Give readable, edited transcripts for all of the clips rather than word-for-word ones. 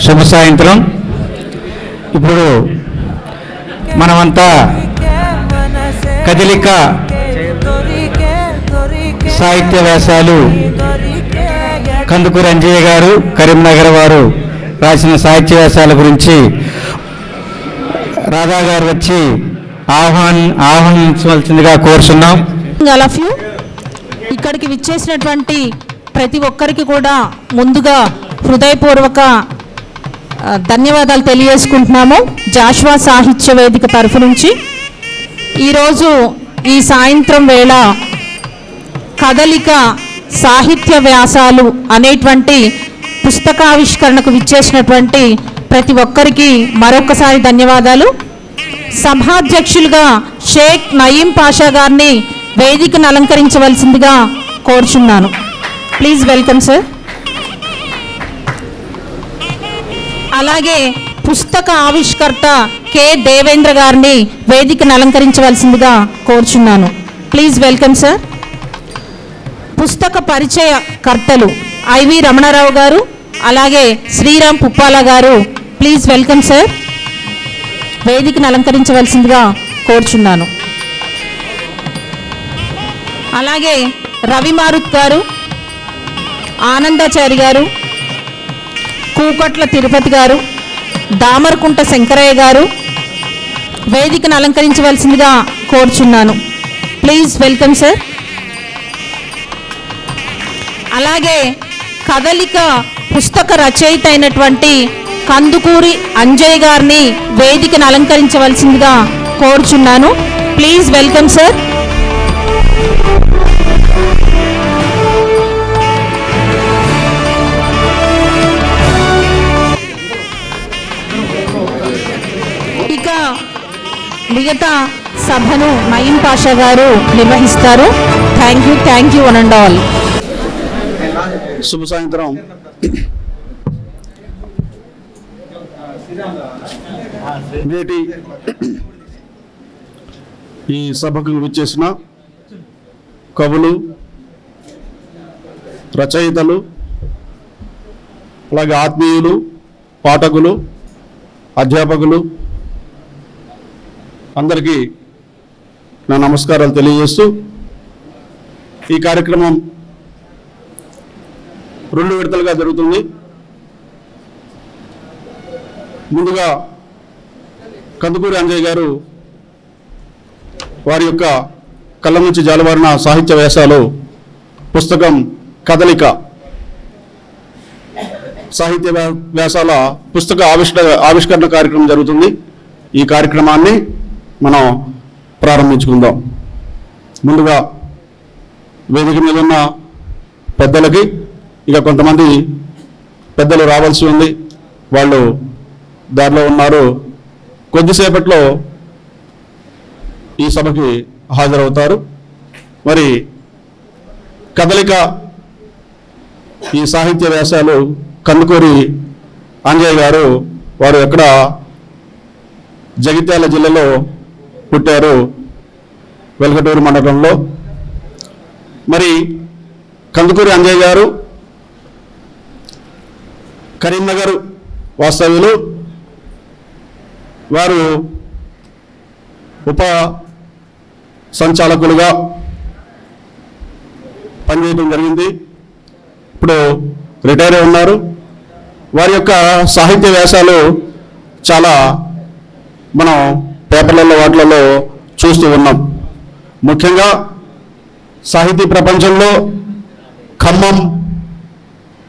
శుభ సాయంత్రం. ఇప్పుడు మనమంతా కదలిక సాహిత్య వ్యాసాలు కందుకూరి అంజయ్య గారు కరీంనగర్ వారు రాసిన సాహిత్య వ్యాసాల గురించి రాధా గారు వచ్చి ఆహ్వానించవలసిందిగా కోరుతున్నాం. ఇక్కడికి విచ్చేసినటువంటి ప్రతి ఒక్కరికి కూడా ముందుగా హృదయపూర్వక ధన్యవాదాలు తెలియజేసుకుంటున్నాము. జాషువా సాహిత్య వేదిక తరఫు నుంచి ఈరోజు ఈ సాయంత్రం వేళ కదలిక సాహిత్య వ్యాసాలు అనేటువంటి పుస్తకావిష్కరణకు విచ్చేసినటువంటి ప్రతి ఒక్కరికి మరొకసారి ధన్యవాదాలు. సభాధ్యక్షులుగా షేక్ నయీం పాషా గారిని వేదికను అలంకరించవలసిందిగా కోరుచున్నాను. Please welcome sir. అలాగే పుస్తక ఆవిష్కర్త కె దేవేంద్ర గారిని వేదికను అలంకరించవలసిందిగా కోరుచున్నాను. Please welcome sir. పుస్తక పరిచయ కర్తలు ఐవి రమణారావు గారు అలాగే శ్రీరామ్ పుప్పాల గారు ప్లీజ్ వెల్కమ్ సార్. వేదికను అలంకరించవలసిందిగా కోరుచున్నాను. అలాగే రవి మారుత్ గారు, ఆనందాచారి గారు, కూకట్ల తిరుపతి గారు, దామరకుంట శంకరయ్య గారు వేదికను అలంకరించవలసిందిగా కోరుచున్నాను. Please welcome sir. అలాగే కదలిక పుస్తక రచయిత అయినటువంటి కందుకూరి అంజయ్ గారిని వేదికను అలంకరించవలసిందిగా కోరుచున్నాను. Please welcome sir. ఇక మిగతా సభను నయీం పాషా గారు నిర్వహిస్తారు. Thank you one and all. శుభ సాయంత్రం. నేటి ఈ సభకు విచ్చేసిన కవులు, రచయితలు, అలాగే ఆత్మీయులు, పాఠకులు, అధ్యాపకులు అందరికీ నా నమస్కారాలు తెలియజేస్తూ ఈ కార్యక్రమం 2 విడతలుగా జరుగుతుంది. ముందుగా కందుకూరి అంజయ్య గారు వారి యొక్క కళ్ళ నుంచి జాలువారిన సాహిత్య వ్యాసాలు పుస్తకం కదలిక సాహిత్య వ్యాసాల పుస్తక ఆవిష్కరణ కార్యక్రమం జరుగుతుంది. ఈ కార్యక్రమాన్ని మనం ప్రారంభించుకుందాం. ముందుగా వేదిక మీద ఉన్న పెద్దలకి, ఇక కొంతమంది పెద్దలు రావాల్సి ఉంది, వాళ్ళు దారిలో ఉన్నారు, కొద్దిసేపట్లో ఈ సభకి హాజరవుతారు. మరి కదలిక ఈ సాహిత్య వ్యాసాలు కందుకూరి అంజయ్య గారు వారు ఎక్కడ జగిత్యాల జిల్లాలో పుట్టారు, వెల్కటూరు మండలంలో. మరి కందుకూరి అంజయ్య గారు కరీంనగర్ వాస్తవ్యులు. వారు ఉప సంచాలకులుగా పనిచేయడం జరిగింది. ఇప్పుడు రిటైర్ అయి ఉన్నారు. వారి యొక్క సాహిత్య వ్యాసాలు చాలా మనం పేపర్లలో వాటిలలో చూస్తూ ఉన్నాం. ముఖ్యంగా సాహితీ ప్రపంచంలో ఖమ్మం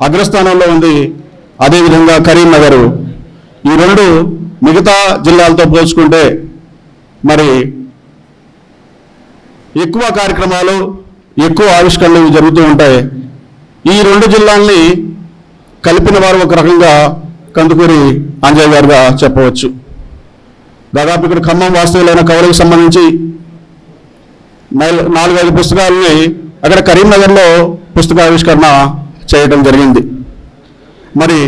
అగ్రస్థానంలో ఉంది, అదేవిధంగా కరీంనగర్. ఈ 2 మిగతా జిల్లాలతో పోల్చుకుంటే మరి ఎక్కువ కార్యక్రమాలు, ఎక్కువ ఆవిష్కరణలు జరుగుతూ ఉంటాయి. ఈ 2 జిల్లాల్ని కలిపిన వారు ఒక రకంగా కందుకూరి అంజయ్య గారుగా చెప్పవచ్చు. దాదాపు ఇక్కడ ఖమ్మం వాస్తవులైన కవులకు సంబంధించి 4-5 పుస్తకాలని అక్కడ కరీంనగర్లో పుస్తకావిష్కరణ చేయడం జరిగింది. మరి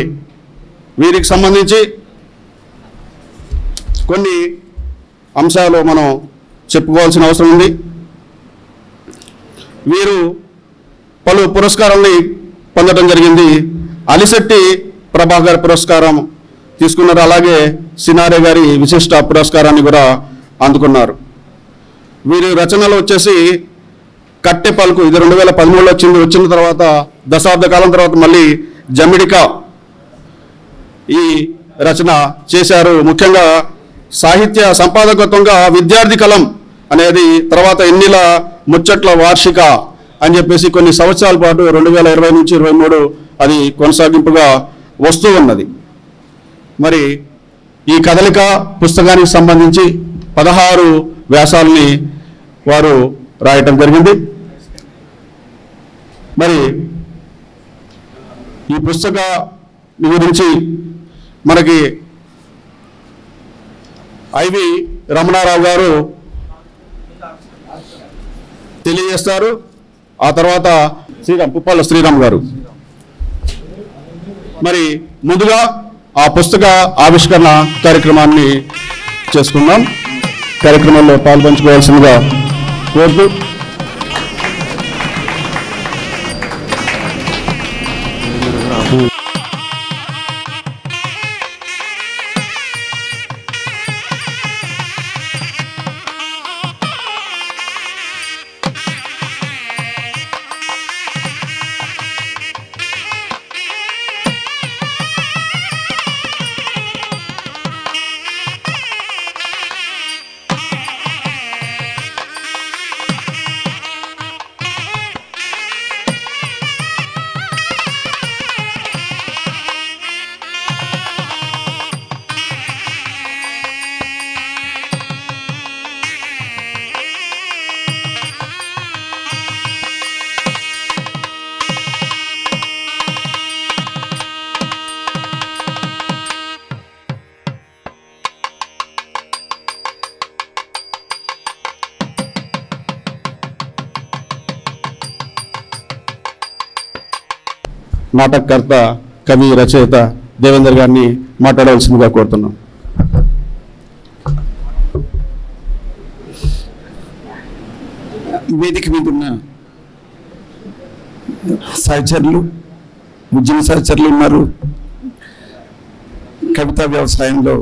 వీరికి సంబంధించి కొన్ని అంశాలు మనం చెప్పుకోవాల్సిన అవసరం ఉంది. వీరు పలు పురస్కారాలని పొందడం జరిగింది. అలిశెట్టి ప్రభాకర్ పురస్కారం తీసుకున్నారు. అలాగే సినారే గారి విశిష్ట పురస్కారాన్ని కూడా అందుకున్నారు. వీరి రచనలు వచ్చేసి కట్టె పలుకు, ఇది 2013లో వచ్చిన తర్వాత దశాబ్ద కాలం తర్వాత మళ్ళీ జమిడిక ఈ రచన చేశారు. ముఖ్యంగా సాహిత్య సంపాదకత్వంగా విద్యార్థి కలం అనేది, తర్వాత ఎన్నిల ముచ్చట్ల వార్షిక అని చెప్పేసి కొన్ని సంవత్సరాల పాటు 2020 నుంచి 2023 అది కొనసాగింపుగా వస్తూ ఉన్నది. మరి ఈ కదలిక పుస్తకానికి సంబంధించి 16 వ్యాసాలని వారు రాయటం జరిగింది. మరి ఈ పుస్తక గురించి మనకి ఐవి రమణారావు గారు తెలియజేస్తారు. ఆ తర్వాత పుప్పాల శ్రీరామ్ గారు. మరి ముందుగా ఆ పుస్తక ఆవిష్కరణ కార్యక్రమాన్ని చేసుకుందాం. కార్యక్రమంలో పాల్పంచుకోవాల్సిందిగా కోరుతూ నాటకకర్త, కవి, రచయిత దేవేందర్ గారిని మాట్లాడవలసిందిగా కోరుతున్నాం. వేదిక మీద ఉన్న సహచరులు, ఉద్యమ సహచరులు ఉన్నారు, కవితా వ్యవసాయంలో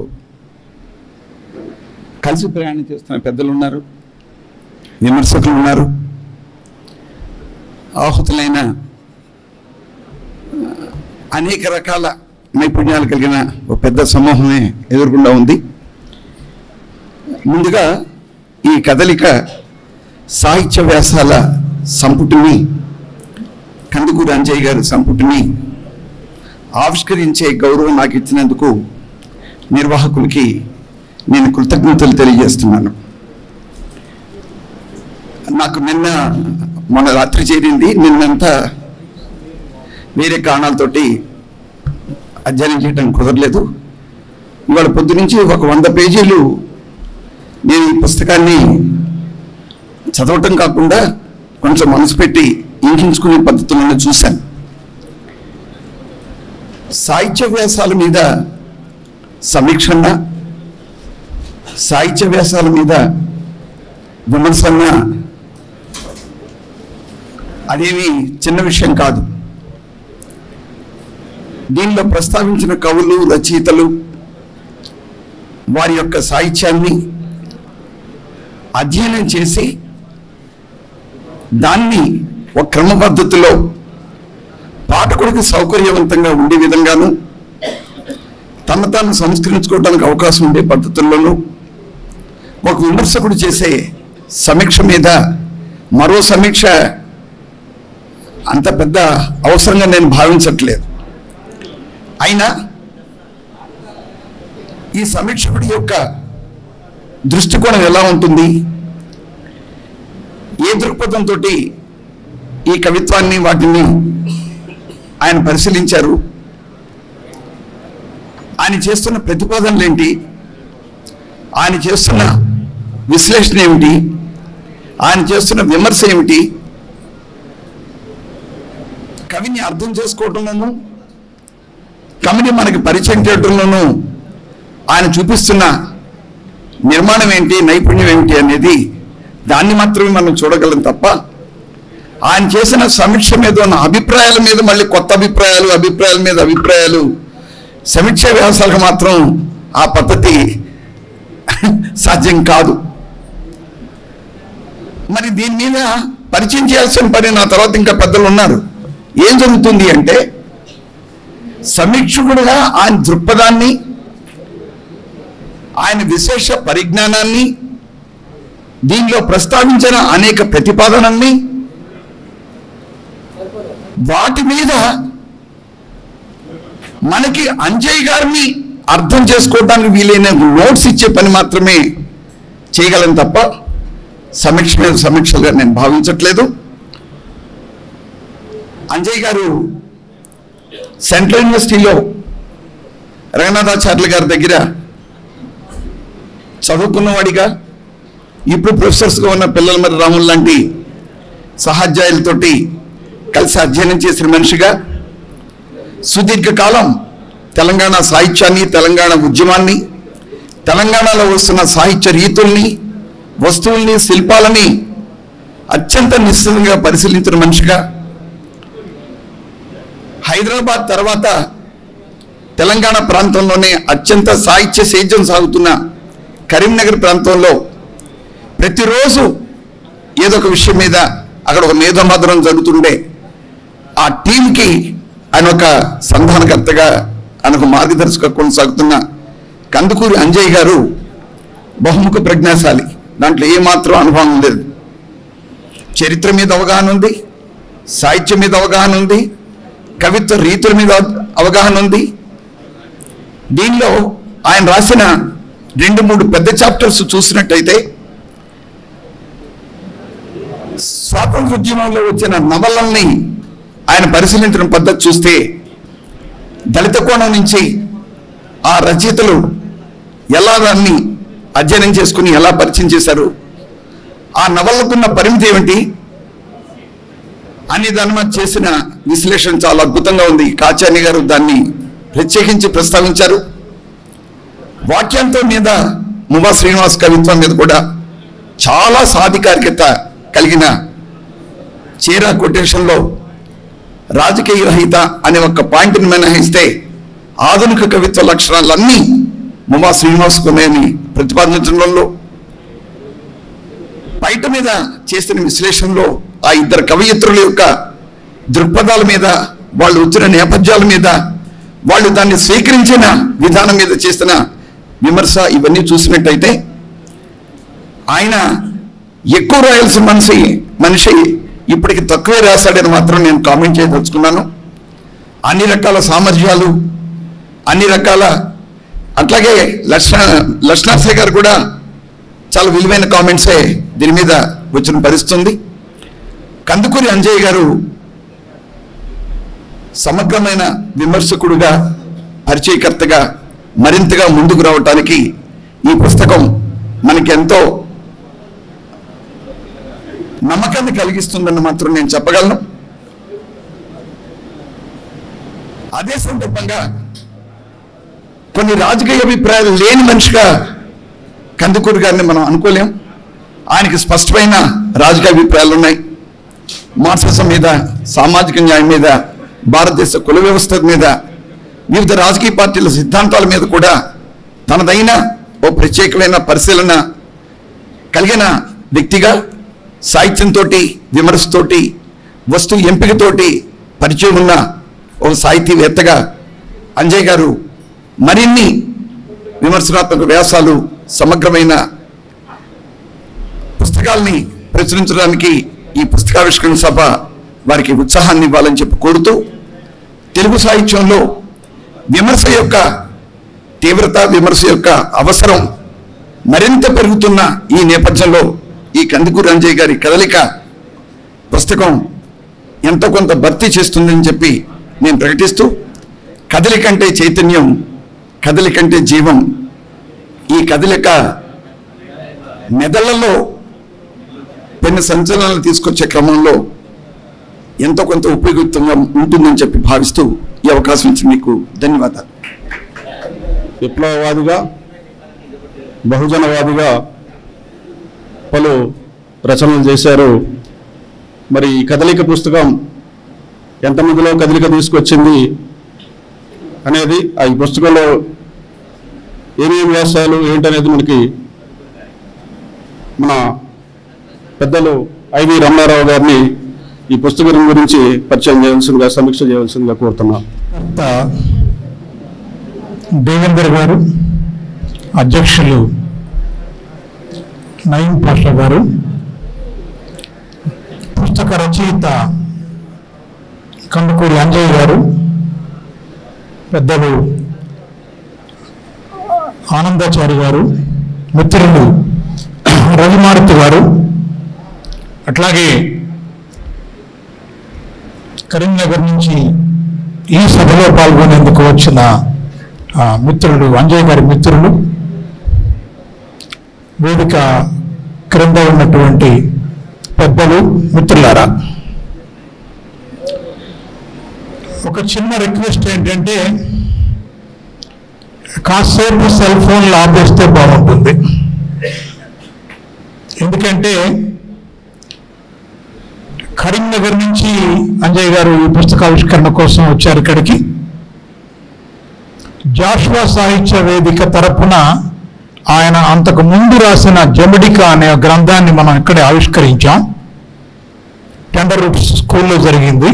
కలిసి ప్రయాణం చేస్తున్న పెద్దలు ఉన్నారు, విమర్శకులు ఉన్నారు, ఆహుతులైన అనేక రకాల నైపుణ్యాలు కలిగిన ఒక పెద్ద సమూహమే ఎదుర్కొండా ఉంది. ముందుగా ఈ కదలిక సాహిత్య వ్యాసాల సంపుటిని, కందుకూరి అంజయ్య గారి సంపుటిని ఆవిష్కరించే గౌరవం నాకు ఇచ్చినందుకు నిర్వాహకులకి నేను కృతజ్ఞతలు తెలియజేస్తున్నాను. నాకు మొన్న రాత్రి చేరింది. నిన్నంతా వేరే కారణాలతోటి అధ్యయనం చేయడం కుదరలేదు. ఇవాళ పొద్దు నుంచి ఒక 100 పేజీలు నేను ఈ పుస్తకాన్ని చదవటం కాకుండా కొంచెం మనసు పెట్టి ఇంకించుకునే పద్ధతులను చూశాను. సాహిత్య వ్యాసాల మీద సమీక్షణ, సాహిత్య వ్యాసాల మీద విమర్శన అదేమి చిన్న విషయం కాదు. దీనిలో ప్రస్తావించిన కవులు, రచయితలు వారి యొక్క సాహిత్యాన్ని అధ్యయనం చేసి దాన్ని ఒక క్రమ పద్ధతిలో పాఠకుడికి సౌకర్యవంతంగా ఉండే విధంగాను, తను తాను సంస్కరించుకోవడానికి అవకాశం ఉండే పద్ధతుల్లోనూ ఒక విమర్శకుడు చేసే సమీక్ష మీద మరో సమీక్ష అంత పెద్ద అవసరంగా నేను భావించట్లేదు. అయినా ఈ సమీక్షకుడి యొక్క దృష్టికోణం ఎలా ఉంటుంది, ఏ దృక్పథంతో ఈ కవిత్వాన్ని వాటిని ఆయన పరిశీలించారు, ఆయన చేస్తున్న ప్రతిపాదనలు ఏంటి, ఆయన చేస్తున్న విశ్లేషణ ఏమిటి, ఆయన చేస్తున్న విమర్శ ఏమిటి, కవిని అర్థం చేసుకోవడంలోనూ కవిని మనకి పరిచయం చేయడంలోనూ ఆయన చూపిస్తున్న నిర్మాణం ఏంటి, నైపుణ్యం ఏమిటి అనేది దాన్ని మాత్రమే మనం చూడగలం తప్ప ఆయన చేసిన సమీక్ష మీద ఉన్న అభిప్రాయాల మీద మళ్ళీ కొత్త అభిప్రాయాల మీద అభిప్రాయాలు, సమీక్ష వ్యాసాలకు మాత్రం ఆ పద్ధతి సాధ్యం కాదు. మరి దీని మీద పరిచయం చేయాల్సిన పని నా తర్వాత ఇంకా పెద్దలు ఉన్నారు. ఏం జరుగుతుంది అంటే, సమీక్షకుడుగా ఆయన దృక్పథాన్ని, ఆయన విశేష పరిజ్ఞానాన్ని, దీనిలో ప్రస్తావించిన అనేక ప్రతిపాదనల్ని, వాటి మీద మనకి అంజయ్ గారిని అర్థం చేసుకోవడానికి వీలైన నోట్స్ ఇచ్చే పని మాత్రమే చేయగలను తప్ప సమీక్షలుగా నేను భావించట్లేదు. అంజయ్ గారు సెంట్రల్ యూనివర్సిటీలో రంగనాథాచార్యులు గారి దగ్గర చదువుకున్నవాడిగా, ఇప్పుడు ప్రొఫెసర్స్గా ఉన్న పిల్లల మరి రాములు లాంటి సహాధ్యాయులతోటి కలిసి అధ్యయనం చేసిన మనిషిగా, సుదీర్ఘకాలం తెలంగాణ సాహిత్యాన్ని, తెలంగాణ ఉద్యమాన్ని, తెలంగాణలో వస్తున్న సాహిత్య రీతుల్ని, వస్తువుల్ని, శిల్పాలని అత్యంత నిశ్చితంగా పరిశీలించిన మనిషిగా, హైదరాబాద్ తర్వాత తెలంగాణ ప్రాంతంలోనే అత్యంత సాహిత్య సేద్యం సాగుతున్న కరీంనగర్ ప్రాంతంలో ప్రతిరోజు ఏదో ఒక విషయం మీద అక్కడ ఒక మేధోమథనం జరుగుతుండే ఆ టీంకి ఆయన ఒక సంధానకర్తగా, ఆయన ఒక మార్గదర్శక కొనసాగుతున్న కందుకూరి అంజయ్ గారు బహుముఖ ప్రజ్ఞాశాలి. దాంట్లో ఏమాత్రం అనుభవం లేదు. చరిత్ర మీద అవగాహన ఉంది, సాహిత్యం మీద అవగాహన ఉంది, కవిత్వ రీతుల మీద అవగాహన ఉంది. దీనిలో ఆయన రాసిన 2-3 పెద్ద చాప్టర్స్ చూసినట్టయితే, స్వాతంత్ర ఉద్యమంలో వచ్చిన నవలల్ని ఆయన పరిశీలించిన పద్ధతి చూస్తే, దళిత కోణం నుంచి ఆ రచయితలు ఎలా దాన్ని అధ్యయనం చేసుకుని ఎలా పరిచయం చేశారు, ఆ నవలకున్న పరిమితి ఏమిటి అని దాని మీద చేసిన విశ్లేషణ చాలా అద్భుతంగా ఉంది. కాచార్య గారు దాన్ని ప్రత్యేకించి ప్రస్తావించారు. వాక్యాంతం మీద, మువా శ్రీనివాస్ కవిత్వం మీద కూడా చాలా సాధికారికత కలిగిన చీరా కొటేషన్లో రాజకీయ రహిత అనే ఒక పాయింట్ని మినహాయిస్తే ఆధునిక కవిత్వ లక్షణాలన్నీ మువా శ్రీనివాస్ ఉన్నాయని ప్రతిపాదించడంలో, బయట మీద చేసిన విశ్లేషణలో ఆ ఇద్దరు కవయిత్రుల యొక్క దృక్పథాల మీద, వాళ్ళు వచ్చిన నేపథ్యాల మీద, వాళ్ళు దాన్ని స్వీకరించిన విధానం మీద చేసిన విమర్శ, ఇవన్నీ చూసినట్టయితే ఆయన ఎక్కువ రాయాల్సిన మనిషి ఇప్పటికి తక్కువే రాశాడని మాత్రం నేను కామెంట్ చేయదలుచుకున్నాను. అన్ని రకాల సామర్థ్యాలు, అన్ని రకాల, అట్లాగే లక్ష్మణాశ్రయ గారు కూడా చాలా విలువైన కామెంట్సే దీని మీద వచ్చిన పరిస్థితుంది. కందుకూరి అంజయ్ గారు సమగ్రమైన విమర్శకుడుగా, పరిచయకర్తగా మరింతగా ముందుకు రావటానికి ఈ పుస్తకం మనకి ఎంతో నమ్మకాన్ని కలిగిస్తుందని మాత్రం నేను చెప్పగలను. అదే సందర్భంగా కొన్ని రాజకీయ అభిప్రాయాలు లేని మనిషిగా కందుకూరి గారిని మనం అనుకోలేం. ఆయనకి స్పష్టమైన రాజకీయ అభిప్రాయాలు ఉన్నాయి. మార్క్సిజం మీద, సామాజిక న్యాయం మీద, భారతదేశ కుల వ్యవస్థ మీద, వివిధ రాజకీయ పార్టీల సిద్ధాంతాల మీద కూడా తనదైన ఓ ప్రత్యేకమైన పరిశీలన కలిగిన వ్యక్తిగా, సాహిత్యంతో, విమర్శతోటి, వస్తు ఎంపికతోటి పరిచయం ఉన్న ఒక సాహితీవేత్తగా అంజయ్ గారు మరిన్ని విమర్శనాత్మక వ్యాసాలు, సమగ్రమైన పుస్తకాల్ని ప్రచురించడానికి ఈ పుస్తకావిష్కరణ సభ వారికి ఉత్సాహాన్ని ఇవ్వాలని చెప్పి కోరుతూ, తెలుగు సాహిత్యంలో విమర్శ యొక్క తీవ్రత, విమర్శ యొక్క అవసరం మరింత పెరుగుతున్న ఈ నేపథ్యంలో ఈ కందుకూరి అంజయ్ గారి కదలిక పుస్తకం ఎంతో కొంత భర్తీ చేస్తుందని చెప్పి నేను ప్రకటిస్తూ, కదలికంటే చైతన్యం, కదలికంటే జీవం, ఈ కదలిక మెదళ్లలో కొన్ని సంచలనాలు తీసుకొచ్చే క్రమంలో ఎంతో కొంత ఉపయోగంగా ఉంటుందని చెప్పి భావిస్తూ ఈ అవకాశం ఇచ్చి మీకు ధన్యవాదాలు. విప్లవవాదిగా, బహుజనవాదిగా పలు రచనలు చేశారు. మరి ఈ కదలిక పుస్తకం ఎంతమందిలో కదలిక తీసుకొచ్చింది అనేది ఈ పుస్తకంలో ఏమేమి వ్యాసాలు ఏంటనేది మనకి మన పెద్దలు ఐవి రమణారావు గారిని ఈ పుస్తకం గురించి పరిచయం చేయవలసిందిగా, సమీక్ష చేయవలసిందిగా కోరుతున్నాం. దేవేందర్ గారు, అధ్యక్షులు నయీం పాషా గారు, పుస్తక రచయిత కందుకూరి అంజయ్య గారు, పెద్దలు ఆనందాచారి గారు, మిత్రులు రవిమారుతి గారు, అట్లాగే కరీంనగర్ నుంచి ఈ సభలో పాల్గొనేందుకు వచ్చిన మిత్రులు, అంజయ్ గారి మిత్రులు, వేదిక క్రింద ఉన్నటువంటి పెద్దలు, మిత్రులారా, ఒక చిన్న రిక్వెస్ట్ ఏంటంటే కాసేపు సెల్ ఫోన్లు ఆపేస్తే బాగుంటుంది. ఎందుకంటే కరీంనగర్ నుంచి అంజయ్ గారు ఈ పుస్తకావిష్కరణ కోసం వచ్చారు ఇక్కడికి. జాషువా సాహిత్య వేదిక తరపున ఆయన అంతకు ముందు రాసిన జమిడిక అనే గ్రంథాన్ని మనం ఇక్కడే ఆవిష్కరించాం. టెండర్ రూట్స్ స్కూల్లో జరిగింది.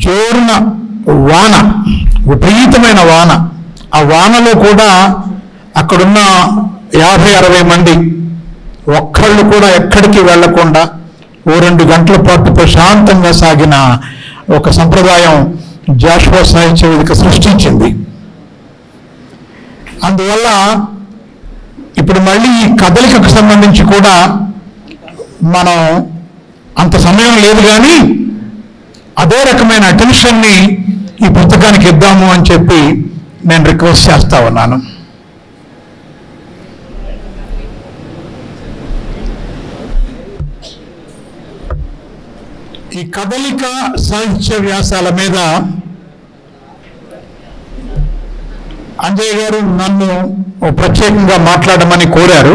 జోరున వాన, విపరీతమైన వాన. ఆ వానలో కూడా అక్కడున్న 50-60 మంది ఒక్కళ్ళు కూడా ఎక్కడికి వెళ్లకుండా 2 గంటల పాటు ప్రశాంతంగా సాగిన ఒక సంప్రదాయం జాషువా సాహిత్య వేదిక సృష్టించింది. అందువల్ల ఇప్పుడు మళ్ళీ ఈ కదలికకు సంబంధించి కూడా మనం అంత సమయం లేదు, కానీ అదే రకమైన అటెన్షన్ని ఈ పుస్తకానికి ఇద్దాము అని చెప్పి నేను రిక్వెస్ట్ చేస్తా ఉన్నాను. ఈ కదలిక సాహిత్య వ్యాసాల మీద అంజయ్ గారు నన్ను ప్రత్యేకంగా మాట్లాడమని కోరారు.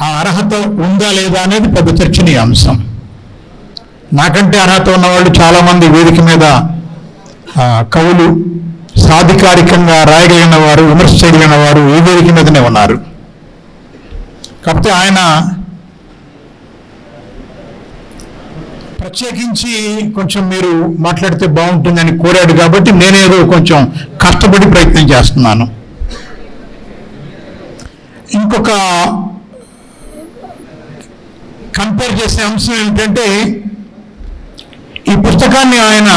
ఆ అర్హత ఉందా లేదా అనేది పెద్ద చర్చనీయాంశం. నాకంటే అర్హత ఉన్నవాళ్ళు చాలామంది వేదిక మీద కవులు, సాధికారికంగా రాయగలిగిన వారు, విమర్శ చేయగలిగిన వారు ఈ వేదిక మీదనే ఉన్నారు. కాకపోతే ఆయన ప్రత్యేకించి కొంచెం మీరు మాట్లాడితే బాగుంటుందని కోరాడు కాబట్టి నేనేదో కొంచెం కష్టపడి ప్రయత్నం చేస్తున్నాను. ఇంకొక కంపేర్ చేసే అంశం ఏమిటంటే ఈ పుస్తకాన్ని ఆయన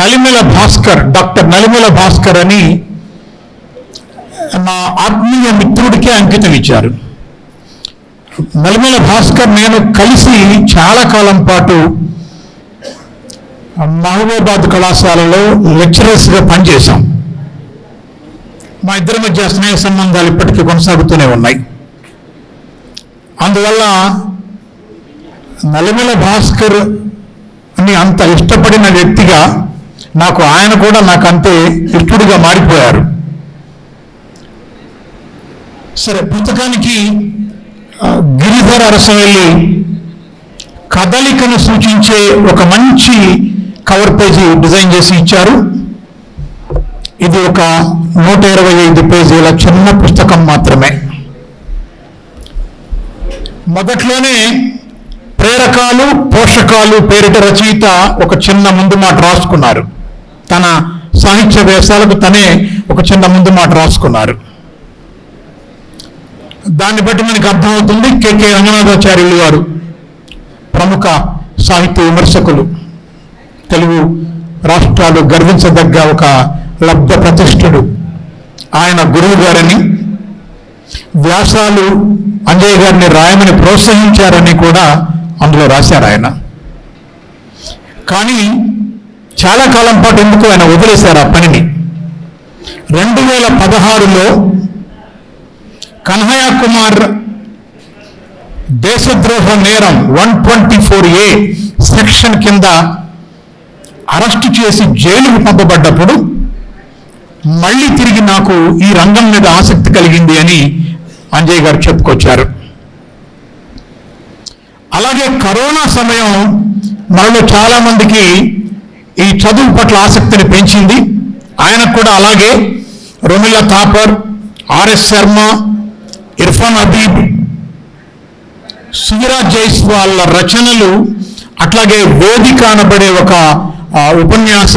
నలిమెల భాస్కర్, డాక్టర్ నలిమెల భాస్కర్ అని నా ఆత్మీయ మిత్రుడికే అంకితం ఇచ్చారు. నలిమెల భాస్కర్ నేను కలిసి చాలా కాలం పాటు మహబూబాబాద్ కళాశాలలో లెక్చరర్స్గా పనిచేశాం. మా ఇద్దరి మధ్య స్నేహ సంబంధాలు ఇప్పటికీ కొనసాగుతూనే ఉన్నాయి. అందువల్ల నలిమెల భాస్కర్ అని అంత ఇష్టపడిన వ్యక్తిగా నాకు ఆయన కూడా నాకు అంతే ఇష్టడుగా మారిపోయారు. సరే, పుస్తకానికి గిరిధర అరసవెల్లి కదలికను సూచించే ఒక మంచి కవర్ పేజీ డిజైన్ చేసి ఇచ్చారు. ఇది ఒక 125 పేజీల చిన్న పుస్తకం మాత్రమే. మొదట్లోనే ప్రేరకాలు, పోషకాలు పేరిట రచయిత ఒక చిన్న ముందు మాట రాసుకున్నారు. తన సాహిత్య వ్యాసాలకు తనే ఒక చిన్న ముందు మాట రాసుకున్నారు. దాన్ని బట్టి మనకు అర్థమవుతుంది కె రంగనాథాచార్యులు గారు ప్రముఖ సాహిత్య విమర్శకులు, తెలుగు రాష్ట్రాలు గర్వించదగ్గ ఒక లబ్ధ ప్రతిష్ఠుడు, ఆయన గురువు గారని, వ్యాసాలు అంజయ్ గారిని రాయమని ప్రోత్సహించారని కూడా అందులో రాశారు ఆయన. కానీ చాలా కాలం పాటు ఎందుకు ఆయన వదిలేశారు ఆ పనిని. 2016లో కన్హయ్య కుమార్ దేశద్రోహ నేరం 124A సెక్షన్ కింద అరెస్టు చేసి జైలుకు పంపబడ్డప్పుడు మళ్ళీ తిరిగి నాకు ఈ రంగం మీద ఆసక్తి కలిగింది అని అంజయ్ గారు చెప్పుకొచ్చారు. అలాగే కరోనా సమయం మనలో చాలా మందికి ఈ చదువు పట్ల ఆసక్తిని పెంచింది. ఆయనకు కూడా అలాగే రొమిలా థాపర్, ఆర్ఎస్ శర్మ, ఇర్ఫాన్ హబీబ్, సువిరాజ్ జైస్వాల్ రచనలు, అట్లాగే వేదిక అనబడే ఒక ఉపన్యాస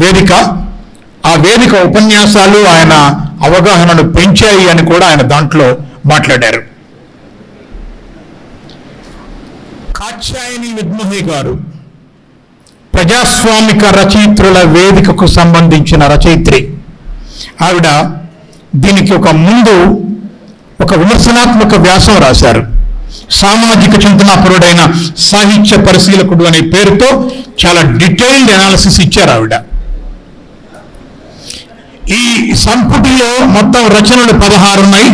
వేదిక, ఆ వేదిక ఉపన్యాసాలు ఆయన అవగాహనను పెంచాయి అని కూడా ఆయన దాంట్లో మాట్లాడారు. కాత్యాయని విద్మహి గారు ప్రజాస్వామిక రచయిత్రుల వేదికకు సంబంధించిన రచయిత్రి. ఆవిడ దీనికి ముందు ఒక విమర్శనాత్మక వ్యాసం రాశారు. సామాజిక చింతనాపరుడైన సాహిత్య పరిశీలకుడు అనే పేరుతో చాలా డీటెయిల్డ్ అనాలిసిస్ ఇచ్చారు ఆవిడ. ఈ సంపుటిలో మొత్తం రచనలు 16 ఉన్నాయి.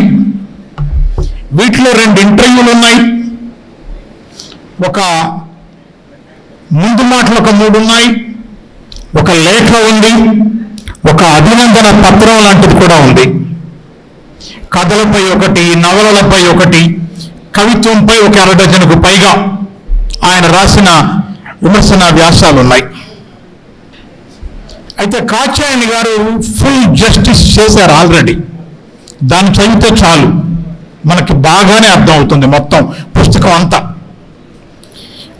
వీటిలో 2 ఇంటర్వ్యూలు ఉన్నాయి. ఒక ముందు మాటలు 3 ఉన్నాయి. ఒక లేఖ ఉంది. ఒక అభినందన పత్రం లాంటిది కూడా ఉంది. కథలపై 1, నవలలపై 1, కవిత్వంపై 1 డజనుకు పైగా ఆయన రాసిన విమర్శన వ్యాసాలు ఉన్నాయి. అయితే కాత్యాయని గారు ఫుల్ జస్టిస్ చేశారు ఆల్రెడీ. దాన్ని చదివితే చాలు, మనకి బాగానే అర్థం అవుతుంది మొత్తం పుస్తకం అంతా.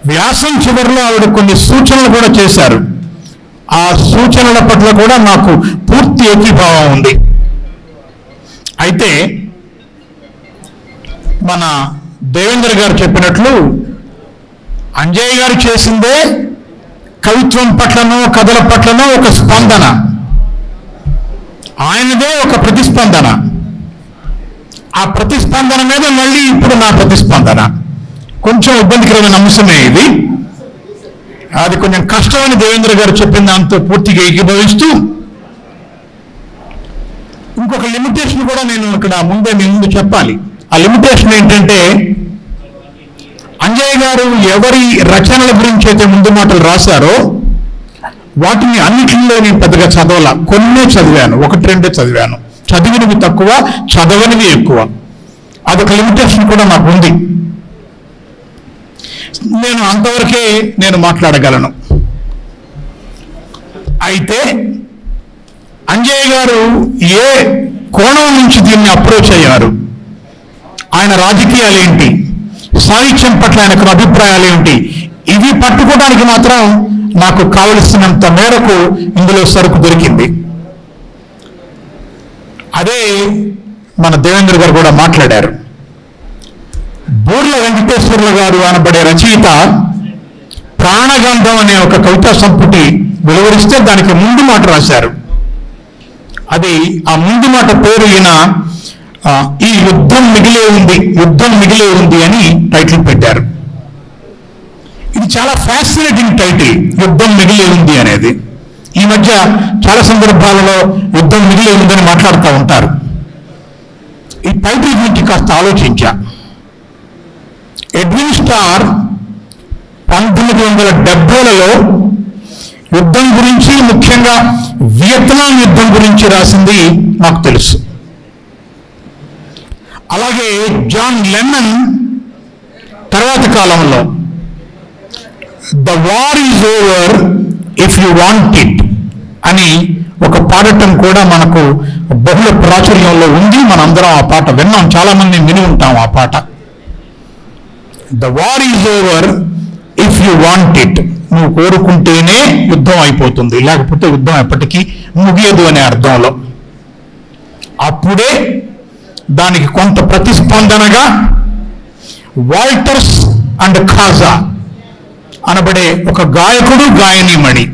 వ్యాసం చివరిలో ఆవిడ కొన్ని సూచనలు కూడా చేశారు. ఆ సూచనల పట్ల కూడా నాకు పూర్తి ఏకీభావం ఉంది. అయితే మన దేవేంద్ర గారు చెప్పినట్లు అంజయ్య గారు చేసిందే కవిత్వం పట్లనో కథల పట్లనో ఒక స్పందన, ఆయనదే ఒక ప్రతిస్పందన. ఆ ప్రతిస్పందన మీద మళ్ళీ ఇప్పుడు నా ప్రతిస్పందన. కొంచెం ఇబ్బందికరమైన అంశమే ఇది. అది కొంచెం కష్టమని దేవేంద్ర గారు చెప్పిన దాంతో పూర్తిగా ఏకీభవిస్తూ ఇంకొక లిమిటేషన్ కూడా నేను ఇక్కడ మీ ముందు చెప్పాలి. ఆ లిమిటేషన్ ఏంటంటే, అంజయ్య గారు ఎవరి రచనల గురించి అయితే ముందు మాటలు రాశారో వాటిని అన్నిటిలో నేను పెద్దగా చదవాల. కొన్నే చదివాను, 1-2 చదివాను. చదివినవి తక్కువ, చదవనివి ఎక్కువ. అదొక లిమిటేషన్ కూడా నాకు ఉంది. నేను అంతవరకే మాట్లాడగలను. అయితే అంజయ్య గారు ఏ కోణం నుంచి దీన్ని అప్రోచ్ అయ్యారు, ఆయన రాజకీయాలు ఏంటి, సాహిత్యం పట్ల ఆయనకు అభిప్రాయాలు ఏంటి, ఇవి పట్టుకోవడానికి మాత్రం నాకు కావలసినంత మేరకు ఇందులో సరుకు దొరికింది. అదే మన దేవేంద్ర గారు కూడా మాట్లాడారు. బూర్ల వెంకటేశ్వర్ల గారు అనబడే రచయిత ప్రాణగంధం అనే ఒక కవితా సంపుటి వెలువరిస్తే దానికి ముందు మాట రాశారు. అది ఆ ముందు మాట పేరు ఈయన ఈ యుద్ధం మిగిలే ఉంది అని టైటిల్ పెట్టారు. ఇది చాలా ఫ్యాసినేటింగ్ టైటిల్, యుద్ధం మిగిలే ఉంది అనేది. ఈ మధ్య చాలా సందర్భాలలో యుద్ధం మిగిలే ఉందని మాట్లాడుతూ ఉంటారు. ఈ టైటిల్ గురించి కాస్త ఆలోచించా. ఎడ్విన్ స్టార్ 1970లలో యుద్ధం గురించి, ముఖ్యంగా వియత్నాం యుద్ధం గురించి రాసింది నాకు తెలుసు. అలాగే జాన్ లెన్నన్ తర్వాత కాలంలో the war is over if you want it అని ఒక పాడటం కూడా మనకు బహుళ ప్రాచుర్యంలో ఉంది. మనందరం ఆ పాట విన్నాం, చాలా మంది విని ఉంటాం ఆ పాట. The war is over if you want it. నువ్వు కోరుకుంటేనే యుద్ధం అయిపోతుంది, లేకపోతే యుద్ధం ఎప్పటికీ ముగియదు అనే అర్థంలో. అప్పుడే దానికి కొంత ప్రతిస్పందనగా వాల్టర్స్ అండ్ ఖాజా అనబడే ఒక గాయకుడు, గాయనీమణి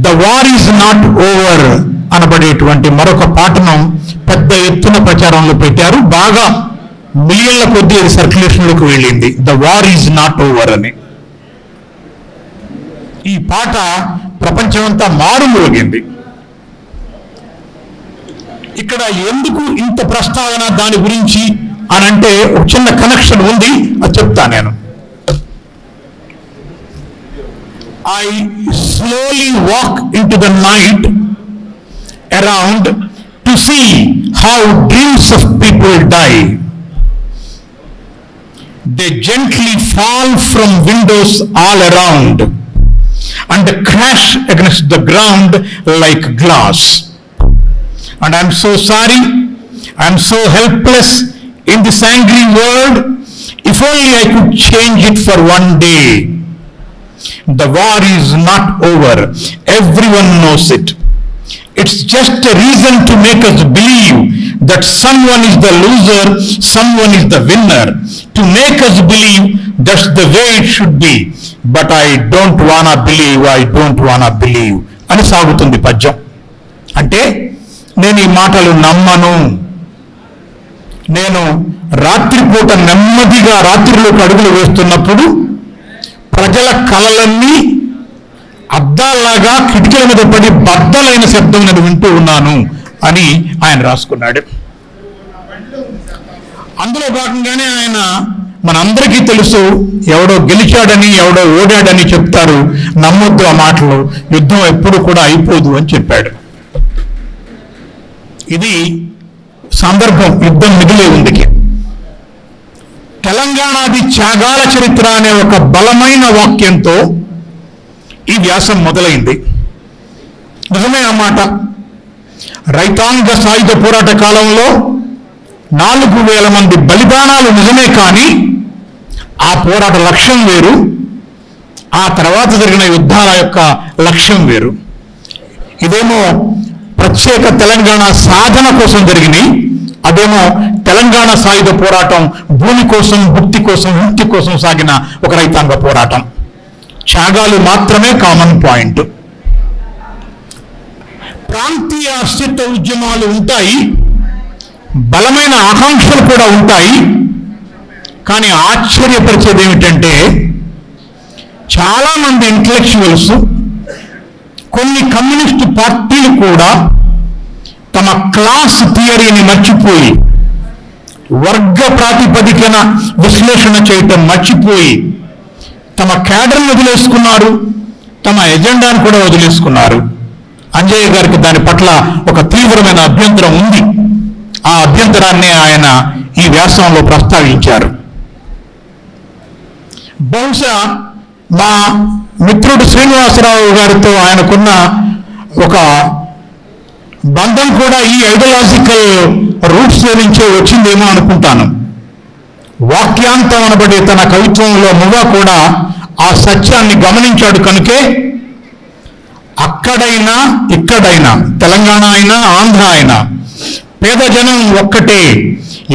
the war is not over అనబడేటువంటి మరొక పాటను పెద్ద ఎత్తున ప్రచారంలో పెట్టారు. బాగా మిలియన్ల కొద్దీ అది సర్క్యులేషన్లోకి వెళ్ళింది, the war is not over అని. ఈ పాట ప్రపంచమంతా మారుమోగింది. ఇక్కడ ఎందుకు ఇంత ప్రస్తావన దాని గురించి అని అంటే ఒక చిన్న కనెక్షన్ ఉంది, అది చెప్తా నేను. I slowly walk into the night around to see how dreams of people die. they gently fall from windows all around and crash against the ground like glass. And I am so sorry, I am so helpless in this angry world. If only I could change it for one day. The war is not over. Everyone knows it. It's just a reason to make us believe that someone is the loser, someone is the winner. To make us believe that's the way it should be. But I don't wanna believe. అని సాగుతుంది పద్యం. అంటే నేను ఈ మాటలు నమ్మను. నేను రాత్రిపూట నెమ్మదిగా రాత్రిలోకి అడుగులు వేస్తున్నప్పుడు ప్రజల కలలన్నీ అద్దాల్లాగా కిటికీల మీద పడి బద్దలైన శబ్దం నేను వింటూ ఉన్నాను అని ఆయన రాసుకున్నాడు. అందులో భాగంగానే ఆయన మనందరికీ తెలుసు, ఎవడో గెలిచాడని ఎవడో ఓడాడని చెప్తారు, నమ్మొద్దు ఆ మాటలు, యుద్ధం ఎప్పుడు కూడా అయిపోదు అని చెప్పాడు. ఇది సందర్భం, యుద్ధం మిగిలే ఉందికి. తెలంగాణది త్యాగాల చరిత్ర అనే ఒక బలమైన వాక్యంతో ఈ వ్యాసం మొదలైంది. నిజమే ఆ మాట. రైతాంగ సాయుధ పోరాట కాలంలో 4,000 మంది బలిదానాలు నిజమే, కానీ ఆ పోరాట లక్ష్యం వేరు, ఆ తర్వాత జరిగిన యుద్ధాల యొక్క లక్ష్యం వేరు. ఇదేమో ప్రత్యేక తెలంగాణ సాధన కోసం జరిగినాయి, అదేమో తెలంగాణ సాయుధ పోరాటం భూమి కోసం, భుక్తి కోసం, ముక్తి కోసం సాగిన ఒక రైతాంగ పోరాటం. త్యాగాలు మాత్రమే కామన్ పాయింట్. ప్రాంతీయ అస్తిత్వ ఉద్యమాలు ఉంటాయి, బలమైన ఆకాంక్షలు కూడా ఉంటాయి. కానీ ఆశ్చర్యపరిచేది ఏమిటంటే చాలామంది ఇంటలెక్చువల్స్, కొన్ని కమ్యూనిస్టు పార్టీలు కూడా తమ క్లాస్ థియరీని మర్చిపోయి, వర్గ ప్రాతిపదికన విశ్లేషణ చేయటం మర్చిపోయి తమ క్యాడర్ను వదిలేసుకున్నారు, తమ ఎజెండాను కూడా వదిలేసుకున్నారు. అంజయ్య గారికి దాని పట్ల ఒక తీవ్రమైన అభ్యంతరం ఉంది. ఆ అభ్యంతరాన్ని ఆయన ఈ వ్యాసంలో ప్రస్తావించారు. బహుశా మా మిత్రుడు శ్రీనివాసరావు గారితో ఆయనకున్న ఒక బంధం కూడా ఈ ఐడియాలజికల్ రూట్స్ నుంచే వచ్చిందేమో అనుకుంటాను. వాక్యాంతం అనబడే తన కవిత్వంలో మువ్వ కూడా ఆ సత్యాన్ని గమనించాడు కనుకే అక్కడైనా ఇక్కడైనా, తెలంగాణ అయినా ఆంధ్ర అయినా పేద జనం ఒక్కటే,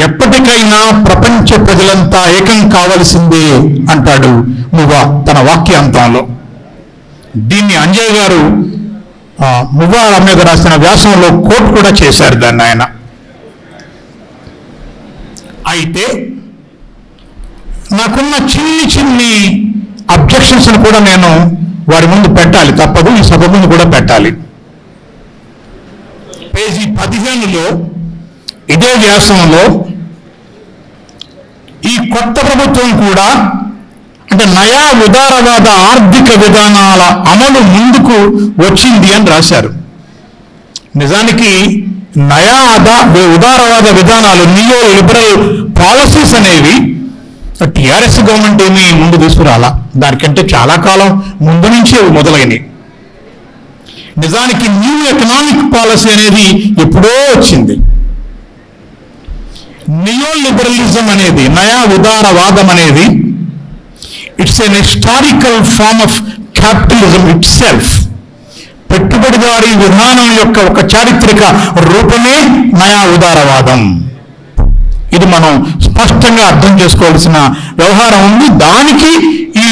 ఎప్పటికైనా ప్రపంచ ప్రజలంతా ఏకం కావలసిందే అంటాడు మువ్వ తన వాక్యాంతంలో. దీన్ని అంజయ్య గారు మువ్వ మీద రాసిన వ్యాసంలో కోట్ కూడా చేశారు దాన్ని ఆయన. అయితే నాకున్న చిన్ని అబ్జెక్షన్స్ కూడా నేను వారి ముందు పెట్టాలి, తప్పదు, ఈ సభ ముందు కూడా పెట్టాలి. పేజీ 15లో ఇదే వ్యాసంలో ఈ కొత్త ప్రభుత్వం కూడా అంటే నయా ఉదారవాద ఆర్థిక విధానాల అమలు ముందుకు వచ్చింది అని రాశారు. నిజానికి నయా ఉదారవాద విధానాలు, నియో లిబరల్ పాలసీస్ అనేవి టిఆర్ఎస్ గవర్నమెంట్ ఏమీ ముందు తీసుకురాలా, దానికంటే చాలా కాలం ముందు నుంచే మొదలైనవి. నిజానికి న్యూ ఎకనామిక్ పాలసీ అనేది ఎప్పుడో వచ్చింది. నియో లిబరలిజం అనేది, నయా ఉదారవాదం అనేది it's an historical form of capitalism itself. పెట్టుబడిదారీ విధానం యొక్క ఒక చారిత్రక రూపమే నయా ఉదారవాదం. ఇది మనం స్పష్టంగా అర్థం చేసుకోవాల్సిన వ్యవహారం ఉంది. దానికి ఈ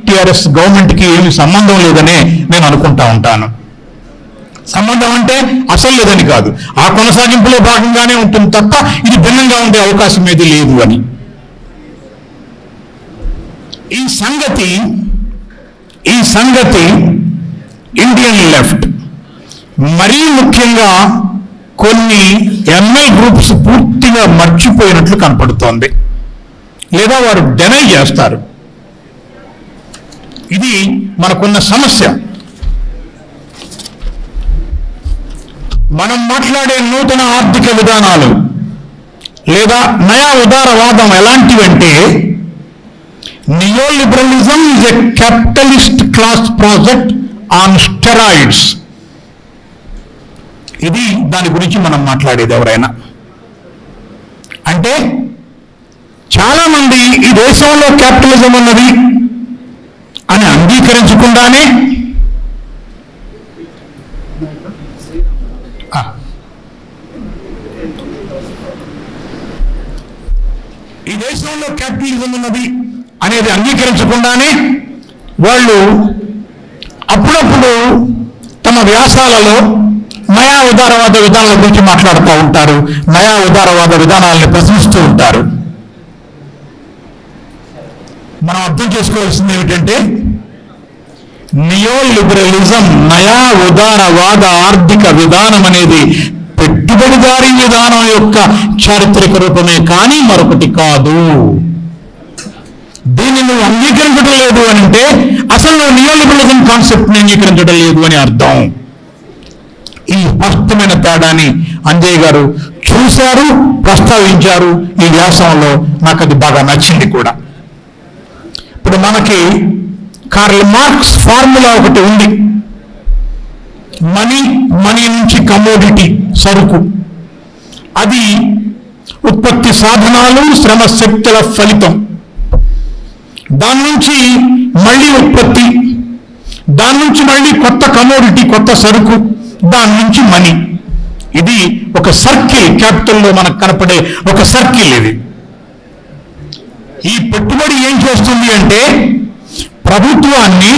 టిఆర్ఎస్ గవర్నమెంట్కి ఏమి సంబంధం లేదనే నేను అనుకుంటా ఉంటాను. సంబంధం అంటే అసలు లేదని కాదు, ఆ కొనసాగింపులో భాగంగానే ఉంటుంది తప్ప ఇది భిన్నంగా ఉండే అవకాశం ఏది లేదు అని. ఈ సంగతి ఇండియన్ లెఫ్ట్, మరీ ముఖ్యంగా కొన్ని ఎంఎల్ గ్రూప్స్ పూర్తిగా మర్చిపోయినట్లు కనపడుతోంది, లేదా వారు డెనై చేస్తారు. ఇది మనకున్న సమస్య. మనం మాట్లాడే నూతన ఆర్థిక విధానాలు లేదా నయా ఉదారవాదం ఎలాంటివంటే neoliberalism is a capitalist class project on steroids. ఇది దాని గురించి మనం మాట్లాడేది. ఎవరైనా అంటే చాలామంది ఈ దేశంలో క్యాపిటలిజం ఉన్నది అని అంగీకరించకుండానే ఈ దేశంలో క్యాపిటలిజం ఉన్నది అనేది అంగీకరించకుండానే వాళ్ళు అప్పుడప్పుడు తమ వ్యాసాలలో నయా ఉదారవాద విధానాల గురించి మాట్లాడుతూ ఉంటారు, నయా ఉదారవాద విధానాలను ప్రశ్నిస్తూ ఉంటారు. మనం అర్థం చేసుకోవాల్సింది ఏమిటంటే నియోలిబరలిజం, నయా ఉదారవాద ఆర్థిక విధానం అనేది పెట్టుబడిదారీ విధానం యొక్క చారిత్రక రూపమే కానీ మరొకటి కాదు. దీన్ని నువ్వు అంగీకరించడం లేదు అని అంటే అసలు నువ్వు నియోలిబరలిజం కాన్సెప్ట్ని అంగీకరించడం లేదు అని అర్థం. ఈ స్పష్టమైన తేడాని అంజయ్ గారు చూశారు, ప్రస్తావించారు ఈ వ్యాసంలో. నాకు అది బాగా నచ్చింది కూడా. ఇప్పుడు మనకి కార్ల్ మార్క్స్ ఫార్ములా ఒకటి ఉంది. మనీ నుంచి కమోడిటీ, సరుకు, అది ఉత్పత్తి సాధనాలు, శ్రమ శక్తుల ఫలితం. దాని నుంచి మళ్ళీ ఉత్పత్తి, దాని నుంచి మళ్ళీ కొత్త కమోడిటీ, కొత్త సరుకు, దాని నుంచి మనీ. ఇది ఒక సర్కిల్, క్యాపిటల్లో మనకు కనపడే ఒక సర్కిల్ ఇది. ఈ పెట్టుబడి ఏం చేస్తుంది అంటే ప్రభుత్వాన్ని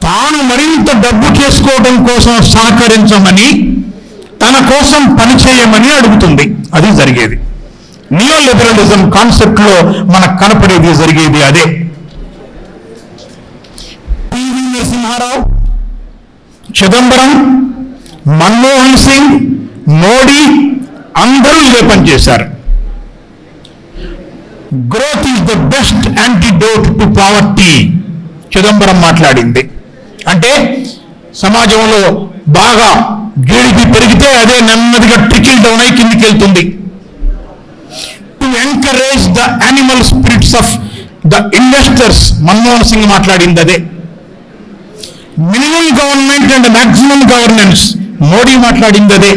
తాను మరింత డబ్బు చేసుకోవడం కోసం సహకరించమని, తన కోసం పనిచేయమని అడుగుతుంది. అది జరిగేది. నియోలిబరలిజం కాన్సెప్ట్ లో మనకు కనపడేది జరిగేది అదే. పివి నరసింహారావు, చిదంబరం, మన్మోహన్ సింగ్, మోడీ అందరూ ఇదే పనిచేశారు. Growth is the best antidote to poverty Chidambaram మాట్లాడింది. అంటే సమాజంలో బాగా జీడిపి పెరిగితే అదే నెమ్మదిగా ట్రికిల్ డౌన్ అయి కిందికి వెళ్తుంది. To encourage the animal spirits of the investors Manmohan Singh మాట్లాడింది అదే. Minimum government and maximum governance Modi మాట్లాడింది అదే.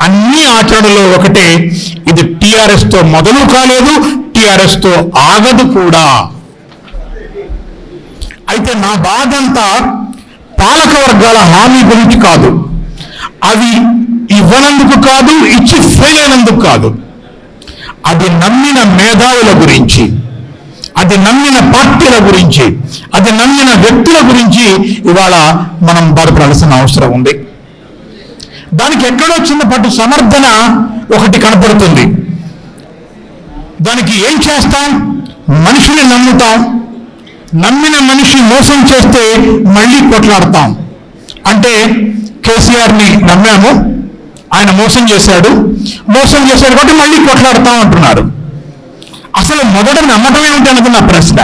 అన్ని ఆచరణలో ఒకటే. ఇది టిఆర్ఎస్ తో మొదలు కాలేదు, టిఆర్ఎస్ తో ఆగదు కూడా. అయితే నా బాధంతా పాలక వర్గాల హామీ గురించి కాదు, అవి ఇవ్వనందుకు కాదు, ఇచ్చి ఫెయిల్ అయినందుకు కాదు. అది నమ్మిన మేధావుల గురించి, అది నమ్మిన పార్టీల గురించి, అది నమ్మిన వ్యక్తుల గురించి ఇవాళ మనం బాధపడాల్సిన అవసరం ఉంది. దానికి ఎక్కడో చిన్నపాటు సమర్థన ఒకటి కనపడుతుంది. దానికి ఏం చేస్తాం? మనిషిని నమ్ముతాం, నమ్మిన మనిషి మోసం చేస్తే మళ్ళీ కొట్లాడతాం. అంటే కేసీఆర్ని నమ్మాము, ఆయన మోసం చేశాడు కాబట్టి మళ్ళీ కొట్లాడతాం అంటున్నారు. అసలు మొదట నమ్మటం ఏమిటి అన్నది నా ప్రశ్న.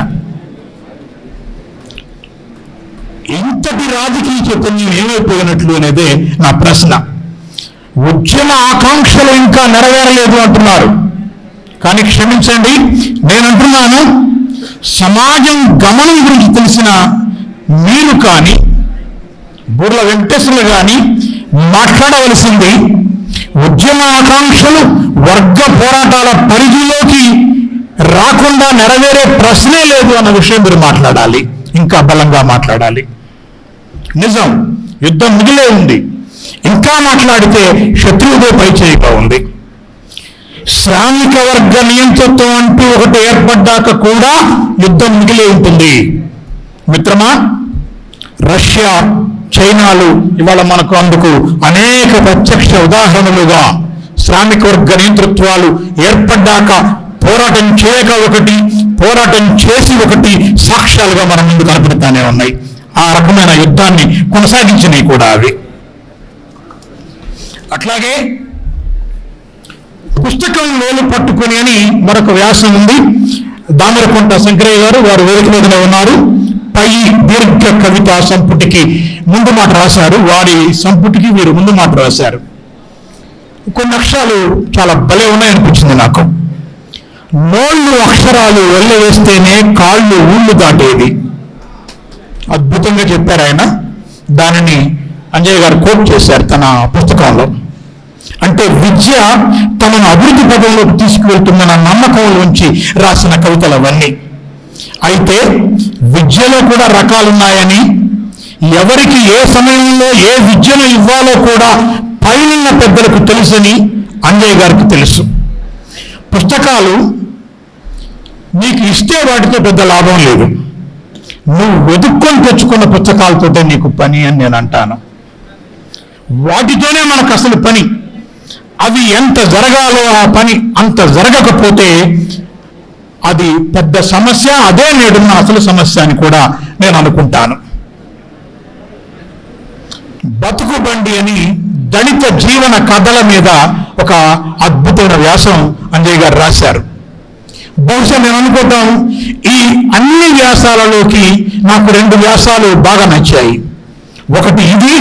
ఇంతటి రాజకీయ చైతన్యం ఏమైపోయినట్లు అనేదే నా ప్రశ్న. ఉద్యమ ఆకాంక్షలు ఇంకా నెరవేరలేదు అంటున్నారు. కానీ క్షమించండి, నేనంటున్నాను, సమాజం గమనం గురించి తెలిసిన మీరు కానీ బుర్ల వెంకటేశ్వర్లు కానీ మాట్లాడవలసింది ఉద్యమ ఆకాంక్షలు వర్గ పోరాటాల పరిధిలోకి రాకుండా నెరవేరే ప్రశ్నే లేదు అన్న విషయం మీరు మాట్లాడాలి, ఇంకా బలంగా మాట్లాడాలి. నిజం, యుద్ధం మిగిలే ఉంది. ఇంకా మాట్లాడితే శత్రువుదే పైచేయిగా ఉంది. శ్రామిక వర్గ నియంతృత్వం అంటూ ఒకటి ఏర్పడ్డాక కూడా యుద్ధం మిగిలే ఉంటుంది. మిత్రమా, రష్యా, చైనాలు ఇవాళ మనకు అందుకు అనేక ప్రత్యక్ష ఉదాహరణలుగా శ్రామిక వర్గ నియంతృత్వాలు ఏర్పడ్డాక పోరాటం చేయక ఒకటి, పోరాటం చేసి ఒకటి సాక్ష్యాలుగా మన ముందు కనపడుతూనే ఉన్నాయి. ఆ రకమైన యుద్ధాన్ని కొనసాగించినవి కూడా అవి. అట్లాగే పుస్తకం వేలు పట్టుకొని అని మరొక వ్యాసం ఉంది. దామరకొంట శంకరయ్య గారు, వారు వేదిక మీదనే ఉన్నారు. పై దీర్ఘ కవిత సంపుటికి ముందు మాట రాశారు, వారి సంపుటికి వీరు ముందు మాట రాశారు. కొన్ని అక్షరాలు చాలా భలే ఉన్నాయనిపించింది నాకు. నోళ్ళు అక్షరాలు వెళ్ళవేస్తేనే కాళ్ళు ఊళ్ళు దాటేది. అద్భుతంగా చెప్పారు ఆయన. దానిని అంజయ్య గారు కోట్ చేశారు తన పుస్తకంలో. అంటే విద్య తనను అభివృద్ధి పదంలోకి తీసుకువెళ్తుందన్న నమ్మకంలోంచి రాసిన కవితలు అవన్నీ. అయితే విద్యలో కూడా రకాలున్నాయని, ఎవరికి ఏ సమయంలో ఏ విద్యను ఇవ్వాలో కూడా పైన పెద్దలకు తెలుసని అంజయ్య గారికి తెలుసు. పుస్తకాలు నీకు ఇస్తే వాటితో పెద్ద లాభం లేదు, నువ్వు వెతుక్కొని తెచ్చుకున్న పుస్తకాలతోటే నీకు పని అని నేను అంటాను. వాటితోనే మనకు అసలు పని. అవి ఎంత జరగాలో ఆ పని అంత జరగకపోతే అది పెద్ద సమస్య. అదే నేడున్న అసలు సమస్య అని కూడా నేను అనుకుంటాను. బతుకుబండి అని దళిత జీవన కథల మీద ఒక అద్భుతమైన వ్యాసం అంజయ్య గారు రాశారు. బహుశా నేను అనుకుంటాం ఈ అన్ని వ్యాసాలలోకి నాకు 2 వ్యాసాలు బాగా నచ్చాయి. ఒకటి ఇది,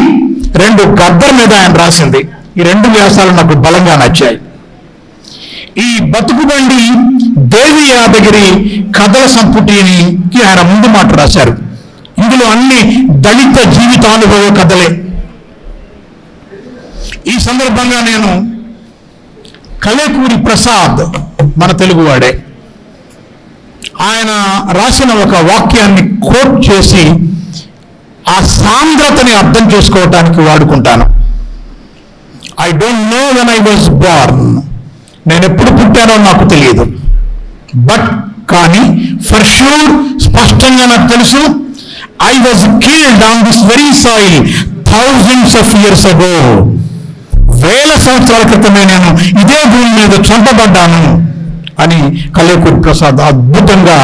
2 గద్దర్ మీద ఆయన రాసింది. ఈ 2 వ్యాసాలు నాకు బలంగా నచ్చాయి. ఈ బతుకుబండి దేవి యాదగిరి కథల సంపుటికి ఆయన ముందు మాట రాశారు. ఇందులో అన్ని దళిత జీవితానుభవ కథలే. ఈ సందర్భంగా నేను కలేకూరి ప్రసాద్, మన తెలుగువాడే, ఆయన రాసిన ఒక వాక్యాన్ని కోట్ చేసి ఆ సాంద్రతని అర్థం చేసుకోవటానికి వాడుకుంటాను. I don't know when I was born, నేను ఎప్పుడు పుట్టానో నాకు తెలియదు, బట్ కానీ ఫర్ ష్యూర్ స్పష్టంగా నాకు తెలుసు, I was killed on this very soil thousands of years ago. 1000 సంవత్సరాల క్రితమే నేను ఇదే భూమి మీద చంపబడ్డాను అని కలేకూరి ప్రసాద్ అద్భుతంగా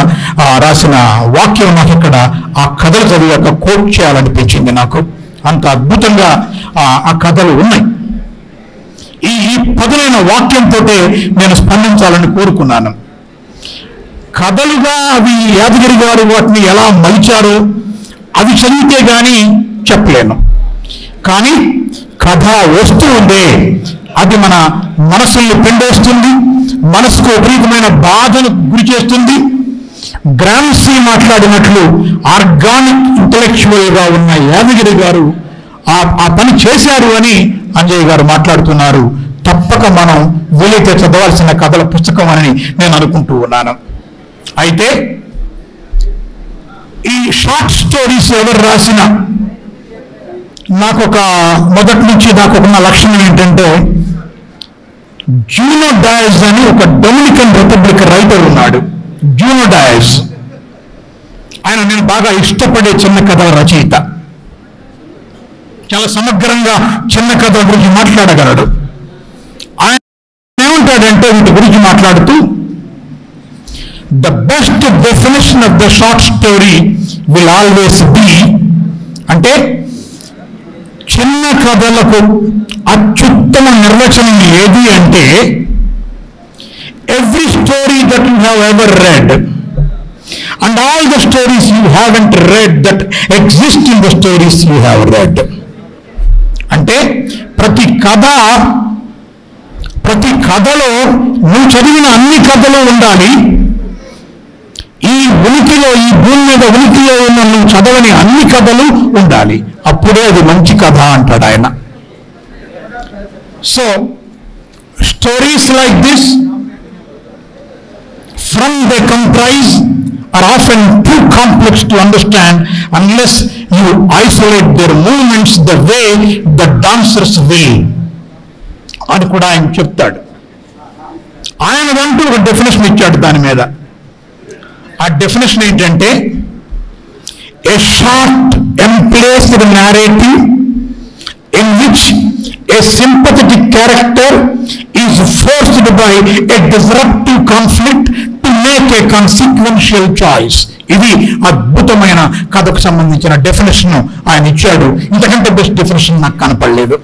రాసిన వాక్యం నాకు ఇక్కడ ఆ కథలు చదివాక కోట్ చేయాలనిపించింది. నాకు అంత అద్భుతంగా ఆ కథలు ఉన్నాయి. ఈ పదునైన వాక్యంతో నేను స్పందించాలని కోరుకున్నాను. కథలుగా అవి యాదగిరి గారు వాటిని ఎలా మలిచారో అవి చదివితే కానీ చెప్పలేను. కానీ కథ వస్తూ ఉందే అది మన మనసుల్ని పిండేస్తుంది, మనసుకు విపరీతమైన బాధను గురి చేస్తుంది. గ్రామ్సీ మాట్లాడినట్లు ఆర్గానిక్ ఇంటలెక్చువల్ గా ఉన్న యాదగిరి గారు ఆ పని చేశారు అని అంజయ్య గారు మాట్లాడుతున్నారు. తప్పక మనం వీలైతే చదవాల్సిన కథల పుస్తకం అని నేను అనుకుంటూ ఉన్నాను. అయితే ఈ షార్ట్ స్టోరీస్ ఎవరు రాసినా మొదటి నుంచి నాకు ఉన్న లక్షణం ఏంటంటే, జూనో డయస్ అని ఒక డొమినికన్ రిపబ్లిక్ రైటర్ ఉన్నాడు. జూనో డయస్ ఆయన నేను బాగా ఇష్టపడే చిన్న కథల రచయిత. చాలా సమగ్రంగా చిన్న కథల గురించి మాట్లాడగలడు. ఆయన ఏమంటాడంటే వీటి గురించి మాట్లాడుతూ, the best definition of the short story will always be, అంటే చిన్న కథలకు అత్యుత్తమ నిర్వచనం ఏది అంటే, every story that you have ever red and all the stories you haven't red that exist in the stories you have read. అంటే ప్రతి కథలో నువ్వు చదివిన అన్ని కథలు ఉండాలి, ఈ ఉనికిలో, ఈ భూమి మీద ఉనికిలో ఉన్న నువ్వు చదవని అన్ని కథలు ఉండాలి, అప్పుడే అది మంచి కథ అంటాడు ఆయన. So stories like this, from they comprise, are often too complex to understand unless you isolate their movements the way the dancers will అని కూడా ఆయన చెప్తాడు. ఆయనదంటూ ఒక డెఫినేషన్ ఇచ్చాడు దాని మీద. ఆ డెఫినేషన్ ఏంటంటే, ఏ short ఎంప్లేస్డ్ narrative in which a sympathetic character is forced by a disruptive conflict to make a consequential choice. ఇది అద్భుతమైన కథకు సంబంధించిన డెఫినేషన్ ఆయన ఇచ్చాడు. ఇంతకంటే బెస్ట్ డెఫినేషన్ నాకు కనపడలేదు.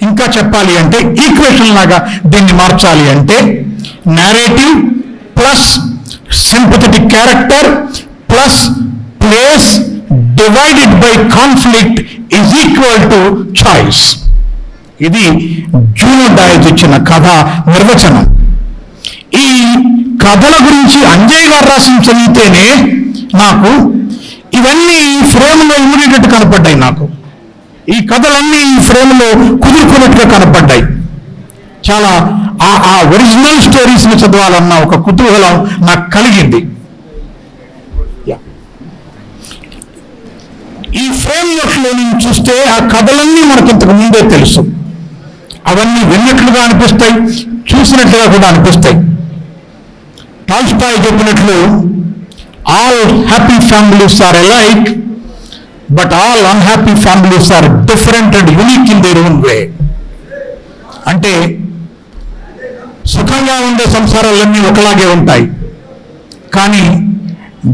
ఇంకా చెప్పాలి అంటే, ఈక్వేషన్ లాగా దీన్ని మార్చాలి అంటే, narrative plus sympathetic character plus place divided by conflict is equal to choice. ఇది జూనో డయస్ ఇచ్చిన కథ నిర్వచనం. ఈ కథల గురించి అంజయ్య గారు రాసిన చదివితేనే నాకు ఇవన్నీ ఫ్రేమ్లో ఇమ్మీడియట్ కనపడ్డాయి. నాకు ఈ కథలన్నీ ఈ ఫ్రేమ్లో కుదురుకున్నట్టుగా కనపడ్డాయి. చాలా ఆ ఒరిజినల్ స్టోరీస్ని చదవాలన్న ఒక కుతూహలం నాకు కలిగింది. ఈ ఫ్రేమ్వర్క్లో నుంచి చూస్తే ఆ కథలన్నీ మనకి ఇంతకు ముందే తెలుసు. అవన్నీ విన్నట్లుగా అనిపిస్తాయి, చూసినట్లుగా కూడా అనిపిస్తాయి. టాల్స్టాయ్ చెప్పినట్లు all happy families are alike, but all unhappy families are different and unique in their own way. అంటే సుఖంగా ఉండే సంసారాలన్నీ ఒకలాగే ఉంటాయి, కానీ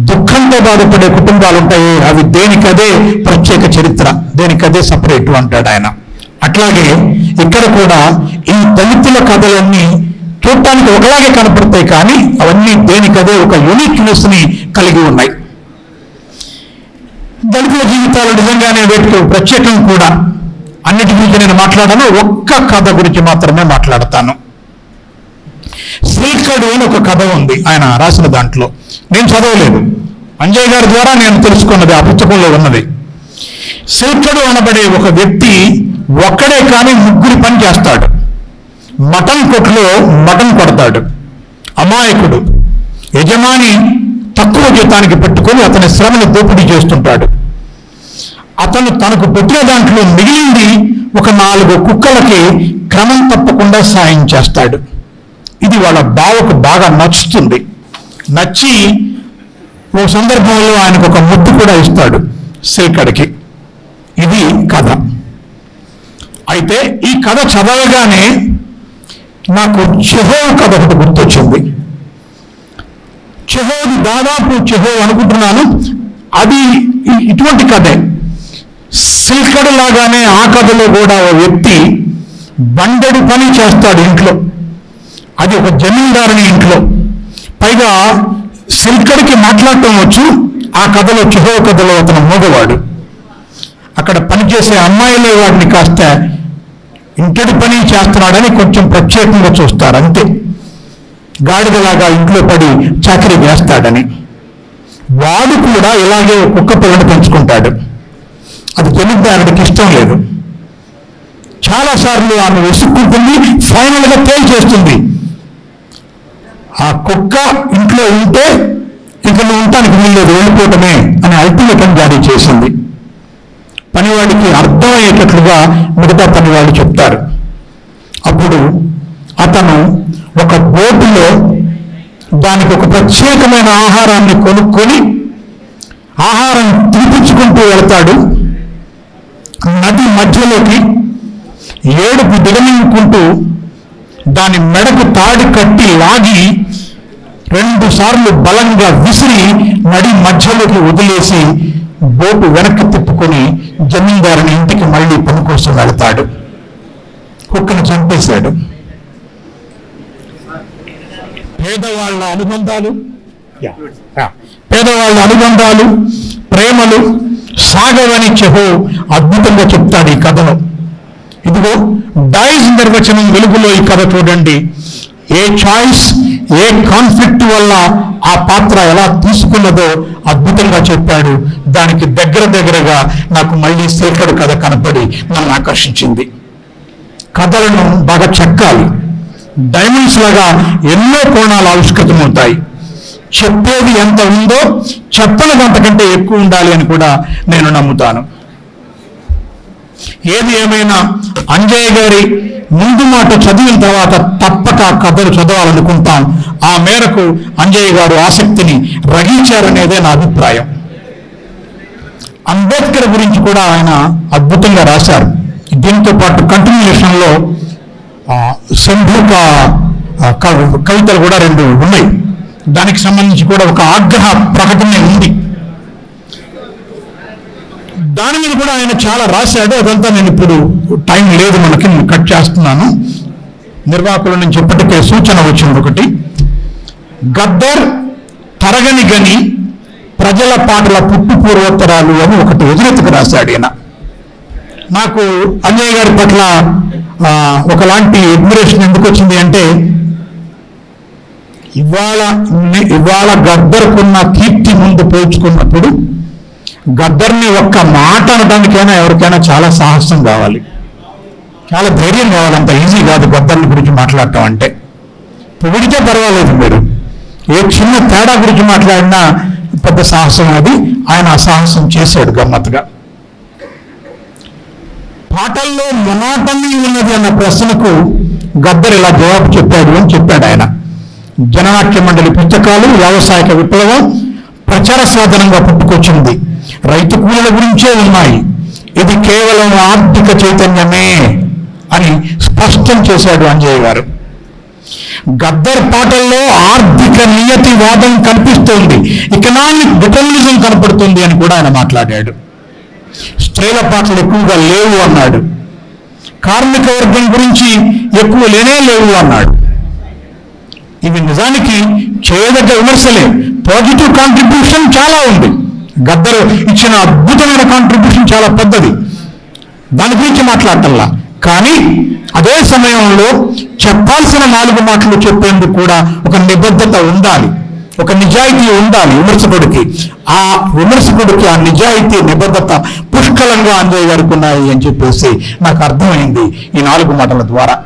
దుఃఖంతో బాధపడే కుటుంబాలు ఉంటాయి, అవి దేనికదే ప్రత్యేక చరిత్ర, దేనికదే సపరేట్ అంటాడు ఆయన. అట్లాగే ఇక్కడ కూడా ఈ దళితుల కథలన్నీ చూడటానికి ఒకలాగే కనపడతాయి, కానీ అవన్నీ దేనికదే ఒక యూనిక్నెస్ ని కలిగి ఉన్నాయి. దళితుల జీవితాలు నిజంగానే వేటికి ప్రత్యేకం కూడా. అన్నిటి గురించి నేను మాట్లాడాను, ఒక్క కథ గురించి మాత్రమే మాట్లాడతాను. శ్రీకడు అని ఒక కథ ఉంది ఆయన రాసిన దాంట్లో. నేను చదవలేదు, అంజయ్య గారి ద్వారా నేను తెలుసుకున్నది, ఆ పుస్తకంలో ఉన్నది. శ్రీకడు అనబడే ఒక వ్యక్తి ఒక్కడే కానీ ముగ్గురి పని చేస్తాడు. మటన్ కొట్టులో మటన్ కొడతాడు. అమాయకుడు, యజమాని తక్కువ జీతానికి పెట్టుకొని అతని శ్రమను దోపిడీ చేస్తుంటాడు. అతను తనకు పెట్టిన దాంట్లో మిగిలింది ఒక 4 కుక్కలకి క్రమం తప్పకుండా సాయం చేస్తాడు. ఇది వాళ్ళ బావకు బాగా నచ్చుతుంది. నచ్చి ఓ సందర్భంలో ఆయనకు ఒక ముద్దు కూడా ఇస్తాడు శ్రీకడికి. ఇది కథ. అయితే ఈ కథ చదవగానే నాకు చెహోవ్ కథ ఒకటి గుర్తొచ్చింది. చెహోవ్ దాదాపు చెహోవ్ అనుకుంటున్నాను, అది ఇటువంటి కథే. శ్రీకడు లాగానే ఆ కథలో కూడా ఓ వ్యక్తి బండెడు పని చేస్తాడు ఇంట్లో. అది ఒక జమీందారుని ఇంట్లో. పైగా శ్రీకడికి మాట్లాడటం వచ్చు. ఆ కథలో చెహోవ్ కథలో అతను మోగవాడు. అక్కడ పనిచేసే అమ్మాయిలే వాడిని కాస్త ఇంటడి పని చేస్తున్నాడని కొంచెం ప్రత్యేకంగా చూస్తారు, అంతే. గాడిదలాగా ఇంట్లో పడి చాకరీ వేస్తాడని. వాడు కూడా ఇలాగే కుక్క పిల్లని పెంచుకుంటాడు. అది జమీందారుడికి ఇష్టం లేదు. చాలాసార్లు ఆమె విసుక్కుంటుంది, ఫైనల్గా తేల్చేస్తుంది. ఆ కుక్క ఇంట్లో ఉంటే ఇక నువ్వు ఉండటానికి వీల్లేదు, వెళ్ళిపోవటమే అని అల్టిమేటం జారీ చేసింది. పనివాడికి అర్థమయ్యేటట్లుగా మిగతా పనివాళ్ళు చెప్తారు. అప్పుడు అతను ఒక బోటులో దానికి ఒక ప్రత్యేకమైన ఆహారాన్ని కొనుక్కొని ఆహారం తినిపించుకుంటూ వెళ్తాడు. నది మధ్యలోకి ఏడుపు దిగమింగుకుంటూ దాని మెడకు తాడి కట్టి లాగి 2 సార్లు బలంగా విసిరి నడి మధ్యలోకి వదిలేసి బోటు వెనక్కి తిప్పుకొని జమీందారుని ఇంటికి మళ్ళీ పని కోసం వెళతాడు. కుక్కను చంపేశాడు. పేదవాళ్ళ అనుబంధాలు ప్రేమలు సాగవని చెహోవ్ అద్భుతంగా చెప్తాడు ఈ కథలో. ఇదిగో డైస్ నిర్వచనం వెలుగులో ఈ కథ చూడండి. ఏ చాయిస్, ఏ కాన్ఫ్లిక్ట్ వల్ల ఆ పాత్ర ఎలా తీసుకున్నదో అద్భుతంగా చెప్పాడు. దానికి దగ్గరగా నాకు మళ్ళీ శ్రీకడు కథ కనపడి నన్ను ఆకర్షించింది. కథలను బాగా చెక్కాలి. డైమండ్స్ లాగా ఎన్నో కోణాలు ఆవిష్కృతమవుతాయి. చెప్పేది ఎంత ఉందో చెప్పనిది అంతకంటే ఎక్కువ ఉండాలి అని కూడా నేను నమ్ముతాను. ఏది ఏమైనా అంజయ్య గారి ముందు మాట చదివిన తర్వాత తప్పక కథలు చదవాలనుకుంటాం. ఆ మేరకు అంజయ్య గారు ఆసక్తిని రగించారనేదే నా అభిప్రాయం. అంబేద్కర్ గురించి కూడా ఆయన అద్భుతంగా రాశారు. దీంతో పాటు కంటిన్యూషన్లో శంభూక కవితలు కూడా 2 ఉన్నాయి. దానికి సంబంధించి కూడా ఒక ఆగ్రహ ప్రకటన ఉంది. దాని మీద కూడా ఆయన చాలా రాశాడు. అదంతా నేను ఇప్పుడు టైం లేదు మనకి, నేను కట్ చేస్తున్నాను. నిర్వాహకుల నుంచి ఇప్పటికే సూచన వచ్చింది ఒకటి. గద్దర్ తరగని గని ప్రజల పాటల పుట్టు పూర్వోత్తరాలు అని ఒకటి ఎదురెత్తుకు రాశాడు ఈయన. నాకు అంజయ్య గారి పట్ల ఒకలాంటి అడ్మిరేషన్ ఎందుకు వచ్చింది అంటే, ఇవాళ గద్దర్కున్న కీర్తి ముందు పోల్చుకున్నప్పుడు గద్దర్ని ఒక్క మాట అనడానికైనా ఎవరికైనా చాలా సాహసం కావాలి, చాలా ధైర్యం కావాలి. అంత ఈజీ కాదు గద్దర్ని గురించి మాట్లాడటం అంటే. పొగిడితే పర్వాలేదు, మీరు ఏ చిన్న తేడా గురించి మాట్లాడినా పెద్ద సాహసం. అది ఆయన అసాహసం చేశాడు గమ్మత్తుగా. పాటల్లో మొనాటనీ ఉన్నది అన్న ప్రశ్నకు గద్దర్ ఇలా జవాబు చెప్పాడు అని చెప్పాడు ఆయన. జననాట్య మండలి పుస్తకాలు వ్యవసాయక విప్లవం ప్రచార సాధనంగా పుట్టుకొచ్చింది, రైతు కూలీల గురించే ఉన్నాయి, ఇది కేవలం ఆర్థిక చైతన్యమే అని స్పష్టం చేశాడు అంజయ్య గారు. గద్దర్ పాటల్లో ఆర్థిక నియతివాదం కనిపిస్తోంది, ఎకనామిక్ డిటర్మినిజం కనపడుతుంది అని కూడా ఆయన మాట్లాడాడు. స్త్రీల పాటలు ఎక్కువగా లేవు అన్నాడు, కార్మిక వర్గం గురించి ఎక్కువ లేవు అన్నాడు. ఇవి నిజానికి చేయదగ్గ విమర్శలే. పాజిటివ్ కాంట్రిబ్యూషన్ చాలా ఉంది, గద్దరు ఇచ్చిన అద్భుతమైన కాంట్రిబ్యూషన్ చాలా పెద్దది, దాని గురించి మాట్లాడటల్లా. కానీ అదే సమయంలో చెప్పాల్సిన 4 మాటలు చెప్పేందుకు కూడా ఒక నిబద్ధత ఉండాలి, ఒక నిజాయితీ ఉండాలి విమర్శకుడికి. ఆ విమర్శకుడికి ఆ నిజాయితీ నిబద్ధత పుష్కలంగా అంజయ్య గారికి ఉన్నాయి అని చెప్పేసి నాకు అర్థమైంది ఈ 4 మాటల ద్వారా.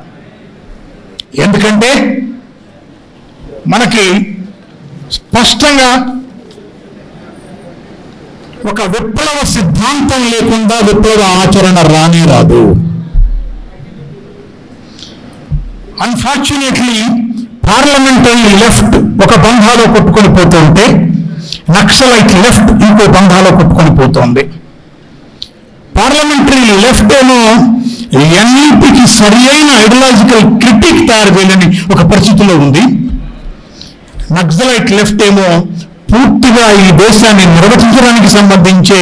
ఎందుకంటే మనకి స్పష్టంగా ఒక విప్లవ సిద్ధాంతం లేకుండా విప్లవ ఆచరణ రానే రాదు. అన్ఫార్చునేట్లీ పార్లమెంటరీ లెఫ్ట్ ఒక బంధాలో కొట్టుకొని పోతుంటే నక్సలైట్ లెఫ్ట్ ఇంకో బంధాలో కొట్టుకొని పోతోంది. పార్లమెంటరీ లెఫ్ట్ ఏమో ఎన్ఈపికి సరి అయిన ఐడియాలజికల్ క్రిటిక్ తయారు చేయలేని ఒక పరిస్థితిలో ఉంది. నక్సలైట్ లెఫ్ట్ ఏమో పూర్తిగా ఈ దేశాన్ని నిర్వచించడానికి సంబంధించే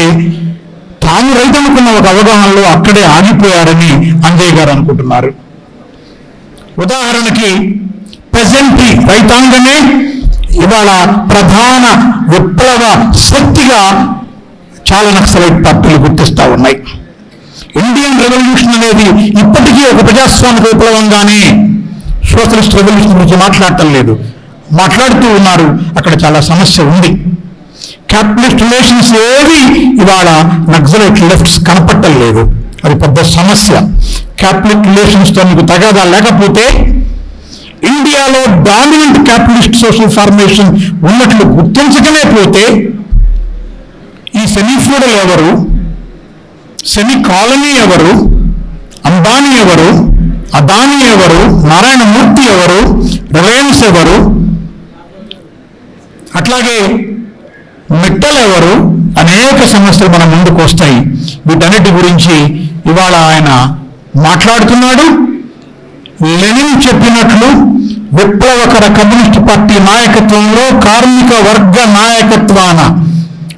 తాము రైతనుకున్న ఒక అవగాహనలో అక్కడే ఆగిపోయారని అంజయ్య గారు అనుకుంటున్నారు. ఉదాహరణకి పెజెంట్రీ రైతాంగమే ఇవాళ ప్రధాన విప్లవ శక్తిగా చాలా నక్సలైట్ పార్టీలు గుర్తిస్తూ ఉన్నాయి. ఇండియన్ రెవల్యూషన్ అనేది ఇప్పటికీ ఒక ప్రజాస్వామిక విప్లవంగానే, సోషలిస్ట్ రెవల్యూషన్ గురించి మాట్లాడటం లేదు, మాట్లాడుతూ ఉన్నారు. అక్కడ చాలా సమస్య ఉంది. క్యాపిటలిస్ట్ రిలేషన్స్ ఏవి ఇవాళ నక్సలైట్ లెఫ్ట్స్ కనపడటం లేదు, అది పెద్ద సమస్య. క్యాపిటలిస్ట్ రిలేషన్స్తో మీకు తగాదా లేకపోతే ఇండియాలో డామినెంట్ క్యాపిటలిస్ట్ సోషల్ ఫార్మేషన్ ఉన్నట్లు గుర్తించకనే పోతే ఈ సెమీ ఫ్యూడల్ ఎవరు, సెమీ కాలనీ ఎవరు, అంబానీ ఎవరు, అదానీ ఎవరు, నారాయణమూర్తి ఎవరు, రిలయన్స్ ఎవరు, అట్లాగే మిట్టల్ ఎవరు, అనేక సమస్యలు మన ముందుకు వస్తాయి. వీటన్నిటి గురించి ఇవాళ ఆయన మాట్లాడుతున్నాడు. లెనిన్ చెప్పినట్లు విప్లవకర కమ్యూనిస్ట్ పార్టీ నాయకత్వంలో కార్మిక వర్గ నాయకత్వాన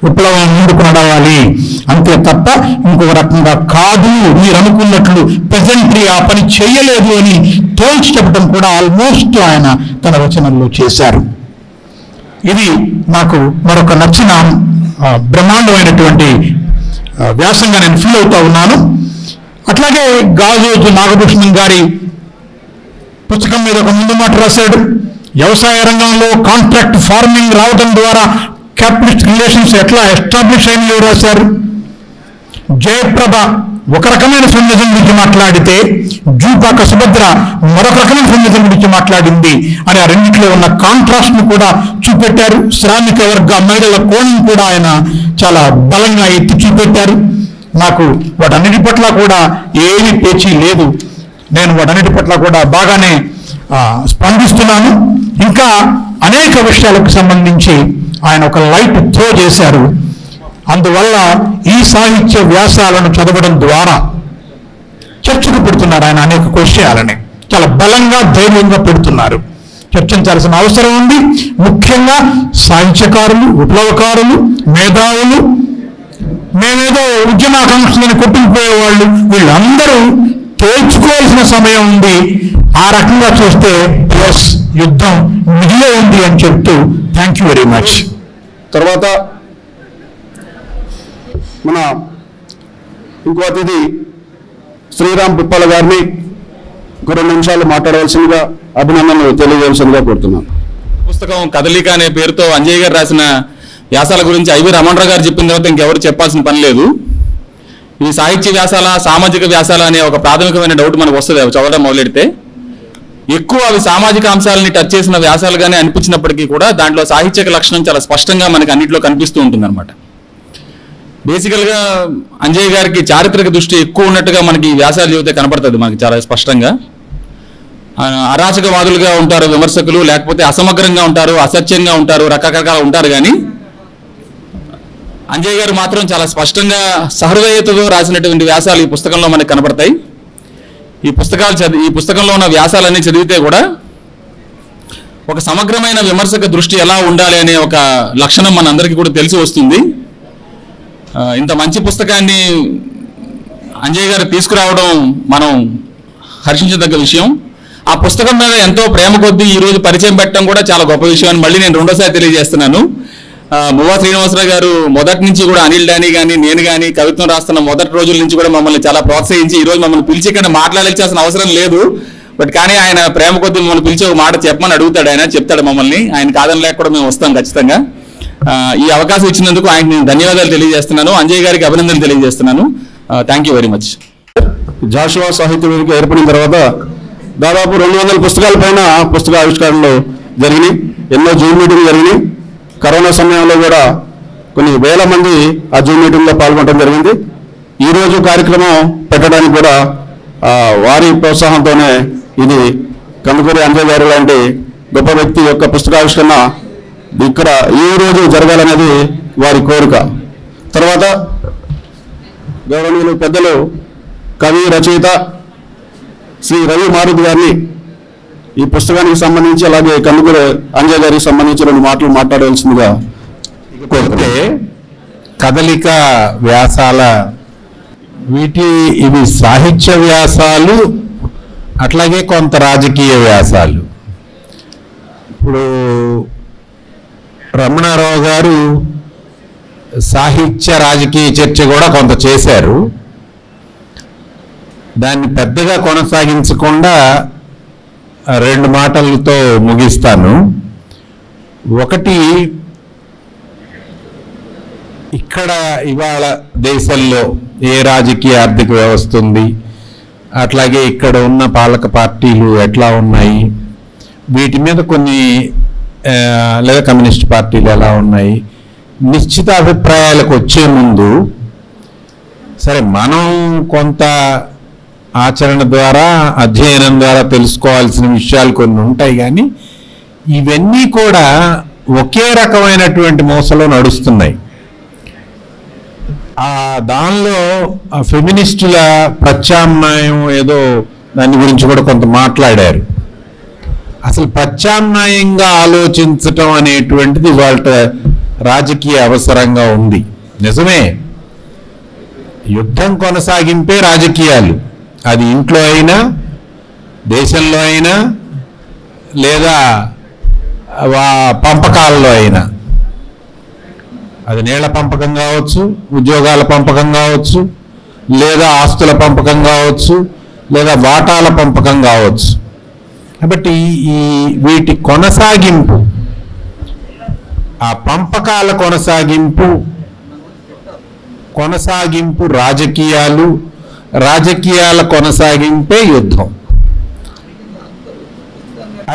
విప్లవం ముందుకు నడవాలి, అంతే తప్ప ఇంకొక రకంగా కాదు. మీరు అనుకున్నట్లు ప్రెజెంట్రీ ఆ పని చేయలేదు అని తేల్చి చెప్పడం కూడా ఆల్మోస్ట్ ఆయన తన రచనల్లో చేశారు. ఇది నాకు మరొక నచ్చిన బ్రహ్మాండమైనటువంటి వ్యాసంగా నేను ఫీల్ అవుతా ఉన్నాను. అట్లాగే గాజోజు నాగభూషణం గారి పుస్తకం మీద ఒక ముందు మాట రాశాడు. వ్యవసాయ రంగంలో కాంట్రాక్ట్ ఫార్మింగ్ రావడం ద్వారా క్యాపిటలిస్ట్ రిలేషన్స్ ఎట్లా ఎస్టాబ్లిష్ అయినాయో రాశారు. జయప్రభ ఒక రకమైన సందేశం గురించి మాట్లాడితే జూపాక సుభద్ర మరొక రకమైన సందేశం గురించి మాట్లాడింది అని ఆ రెండింటిలో ఉన్న కాంట్రాస్ట్ ను కూడా చూపెట్టారు. శ్రామిక వర్గ మహిళల కోణం కూడా ఆయన చాలా బలంగా ఎత్తి చూపెట్టారు. నాకు వాటన్నిటి పట్ల కూడా ఏమీ పేచీ లేదు, నేను వాటన్నిటి పట్ల కూడా బాగానే స్పందిస్తున్నాను. ఇంకా అనేక విషయాలకు సంబంధించి ఆయన ఒక లైట్ త్రో చేశారు. అందువల్ల ఈ సాహిత్య వ్యాసాలను చదవడం ద్వారా చర్చకు పెడుతున్నారు. ఆయన అనేక విషయాలని చాలా బలంగా ధైర్యంగా పెడుతున్నారు. చర్చించాల్సిన అవసరం ఉంది. ముఖ్యంగా సాహిత్యకారులు, విప్లవకారులు, మేధావులు, మేమేదో ఉద్యమాకాంక్షలను కొట్టుకుపోయేవాళ్ళు, వీళ్ళందరూ తేల్చుకోవాల్సిన సమయం ఉంది. ఆ రకంగా చూస్తే ఎస్, యుద్ధం మిగిలే ఉంది అని చెప్తూ థ్యాంక్ యూ వెరీ మచ్. తర్వాత మన ఇంకో అతిథి శ్రీరామ్ పిప్పల గారిని ఒక 2 నిమిషాలు మాట్లాడవలసిందిగా, అభినందనలు తెలియజేయవలసిందిగా కోరుతున్నాను. పుస్తకం కదలిక అనే పేరుతో అంజయ్య గారు రాసిన వ్యాసాల గురించి ఐవి రమణరావు గారు చెప్పిన తర్వాత ఇంకెవరు చెప్పాల్సిన పని లేదు. ఈ సాహిత్య వ్యాసాల, సామాజిక వ్యాసాల అనే ఒక ప్రాథమికమైన డౌట్ మనకు వస్తుంది అవి చదవడం మొదలెడితే. ఎక్కువ అవి సామాజిక అంశాలని టచ్ చేసిన వ్యాసాలుగానే అనిపించినప్పటికీ కూడా దాంట్లో సాహిత్యక లక్షణం చాలా స్పష్టంగా మనకి అన్నింటిలో కనిపిస్తూ ఉంటుంది అనమాట. బేసికల్గా అంజయ్య గారికి చారిత్రక దృష్టి ఎక్కువ ఉన్నట్టుగా మనకి వ్యాసాలు చదివితే కనపడుతుంది మనకి చాలా స్పష్టంగా. అరాచకవాదులుగా ఉంటారు విమర్శకులు, లేకపోతే అసమగ్రంగా ఉంటారు, అసత్యంగా ఉంటారు, రకరకాల ఉంటారు. కానీ అంజయ్య గారు మాత్రం చాలా స్పష్టంగా సహృదయతతో రాసినటువంటి వ్యాసాలు ఈ పుస్తకంలో మనకు కనపడతాయి. ఈ పుస్తకంలో ఉన్న వ్యాసాలన్నీ చదివితే కూడా ఒక సమగ్రమైన విమర్శక దృష్టి ఎలా ఉండాలి అనే ఒక లక్షణం మనందరికీ కూడా తెలిసి వస్తుంది. ఇంత మంచి పుస్తకాన్ని అంజయ్య గారు తీసుకురావడం మనం హర్షించదగ్గ విషయం. ఆ పుస్తకం మీద ఎంతో ప్రేమ కొద్దీ ఈరోజు పరిచయం పెట్టడం కూడా చాలా గొప్ప విషయం అని మళ్ళీ నేను రెండోసారి తెలియజేస్తున్నాను. మువ్వా శ్రీనివాసరావు గారు మొదటి నుంచి కూడా అనిల్ డానీ కానీ నేను కానీ కవిత్వం రాస్తున్న మొదటి రోజుల నుంచి కూడా మమ్మల్ని చాలా ప్రోత్సహించి ఈరోజు మమ్మల్ని పిలిచి ఇక్కడ మాట్లాడాల్సిన అవసరం లేదు. బట్ కానీ ఆయన ప్రేమ కొద్దీ మమ్మల్ని పిలిచి ఒక మాట చెప్పమని అడుగుతాడు, ఆయన చెప్తాడు మమ్మల్ని. ఆయన కాదని లేక కూడా మేము వస్తాం ఖచ్చితంగా. ఈ అవకాశం ఇచ్చినందుకు ఆయనకు నేను ధన్యవాదాలు తెలియజేస్తున్నాను. అంజయ్య గారికి అభినందనలు తెలియజేస్తున్నాను. Thank you very much. Jashuva సాహిత్య వేదిక ఏర్పడిన తర్వాత దాదాపు 200 పుస్తకాల పైన పుస్తక ఆవిష్కరణలు జరిగినాయి. ఎన్నో జూమ్ మీటింగ్లు జరిగినాయి. కరోనా సమయంలో కూడా కొన్ని వేల మంది ఆ జూమ్ మీటింగ్లో పాల్గొనడం జరిగింది. ఈరోజు కార్యక్రమం పెట్టడానికి కూడా వారి ప్రోత్సాహంతోనే ఇది కందుకూరి అంజయ్య గారు లాంటి గొప్ప వ్యక్తి యొక్క పుస్తకావిష్కరణ ఇక్కడ ఈ రోజు జరగాలనేది వారి కోరిక. తర్వాత గౌరవనీయులు పెద్దలు కవి రచయిత శ్రీ రవి మారుతి గారిని ఈ పుస్తకానికి సంబంధించి అలాగే కందుకూరి అంజయ్య గారికి సంబంధించి 2 మాటలు మాట్లాడవలసిందిగా కోరితే కదలిక వ్యాసాల ఇవి సాహిత్య వ్యాసాలు, అట్లాగే కొంత రాజకీయ వ్యాసాలు. ఇప్పుడు రమణారావు గారు సాహిత్య రాజకీయ చర్చ కూడా కొంత చేశారు. దాన్ని పెద్దగా కొనసాగించకుండా 2 మాటలతో ముగిస్తాను. ఒకటి, ఇక్కడ ఇవాళ దేశంలో ఏ రాజకీయ ఆర్థిక వ్యవస్థ ఉంది, అట్లాగే ఇక్కడ ఉన్న పాలక పార్టీలు ఎట్లా ఉన్నాయి, వీటి మీద కొన్ని లేదా కమ్యూనిస్ట్ పార్టీలు ఎలా ఉన్నాయి, నిశ్చిత అభిప్రాయాలకు వచ్చే ముందు సరే మనం కొంత ఆచరణ ద్వారా అధ్యయనం ద్వారా తెలుసుకోవాల్సిన విషయాలు కొన్ని ఉంటాయి. కానీ ఇవన్నీ కూడా ఒకే రకమైనటువంటి మోసలో నడుస్తున్నాయి. దానిలో ఫెమినిస్టుల ప్రత్యామ్నాయం ఏదో దాని గురించి కూడా కొంత మాట్లాడారు. అసలు ప్రత్యామ్నాయంగా ఆలోచించటం అనేటువంటిది వాళ్ళ రాజకీయ అవసరంగా ఉంది. నిజమే, యుద్ధం కొనసాగింపే రాజకీయాలు, అది ఇంట్లో అయినా దేశంలో అయినా లేదా పంపకాలలో అయినా, అది నీళ్ల పంపకం కావచ్చు, ఉద్యోగాల పంపకం కావచ్చు, లేదా ఆస్తుల పంపకం కావచ్చు, లేదా వాటాల పంపకం కావచ్చు. కాబట్టి వీటి కొనసాగింపు, ఆ పంపకాల కొనసాగింపు రాజకీయాలు, రాజకీయాల కొనసాగింపే యుద్ధం.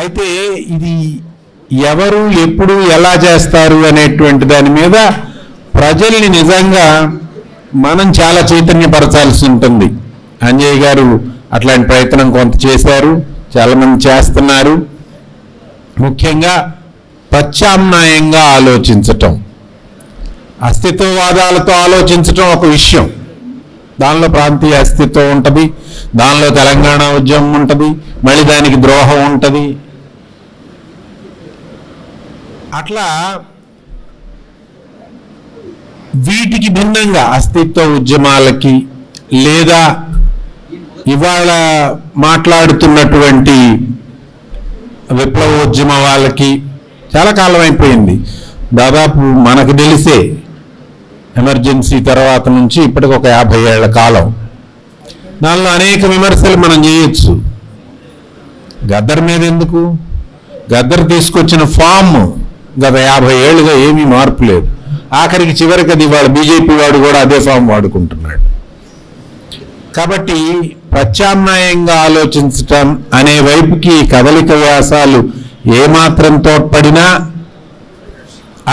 అయితే ఇది ఎవరు ఎప్పుడు ఎలా చేస్తారు అనేటువంటి దాని మీద ప్రజల్ని నిజంగా మనం చాలా చైతన్యపరచాల్సి ఉంటుంది. అంజయ్య గారు అట్లాంటి ప్రయత్నం కొంత చేశారు, చాలామంది చేస్తున్నారు. ముఖ్యంగా ప్రత్యామ్నాయంగా ఆలోచించటం, అస్తిత్వవాదాలతో ఆలోచించటం ఒక విషయం. దానిలో ప్రాంతీయ అస్తిత్వం ఉంటుంది, దానిలో తెలంగాణ ఉద్యమం ఉంటుంది, మళ్ళీ దానికి ద్రోహం ఉంటుంది. అట్లా వీటికి భిన్నంగా అస్తిత్వ ఉద్యమాలకి లేదా ఇవాళ మాట్లాడుతున్నటువంటి విప్లవోద్యమ వాళ్ళకి చాలా కాలం అయిపోయింది. దాదాపు మనకు తెలిసే ఎమర్జెన్సీ తర్వాత నుంచి ఇప్పటికి ఒక 50 ఏళ్ల కాలం. దానిలో అనేక విమర్శలు మనం చేయొచ్చు. గద్దర్ మీద ఎందుకు, గద్దర్ తీసుకొచ్చిన ఫామ్ గత 50 ఏళ్ళుగా ఏమీ మార్పు లేదు. ఆఖరికి చివరికి అది వాడు బీజేపీ వాడు కూడా అదే ఫామ్ వాడుకుంటున్నాడు. కాబట్టి ప్రత్యామ్నాయంగా ఆలోచించటం అనే వైపుకి కదలిక వ్యాసాలు ఏమాత్రం తోడ్పడినా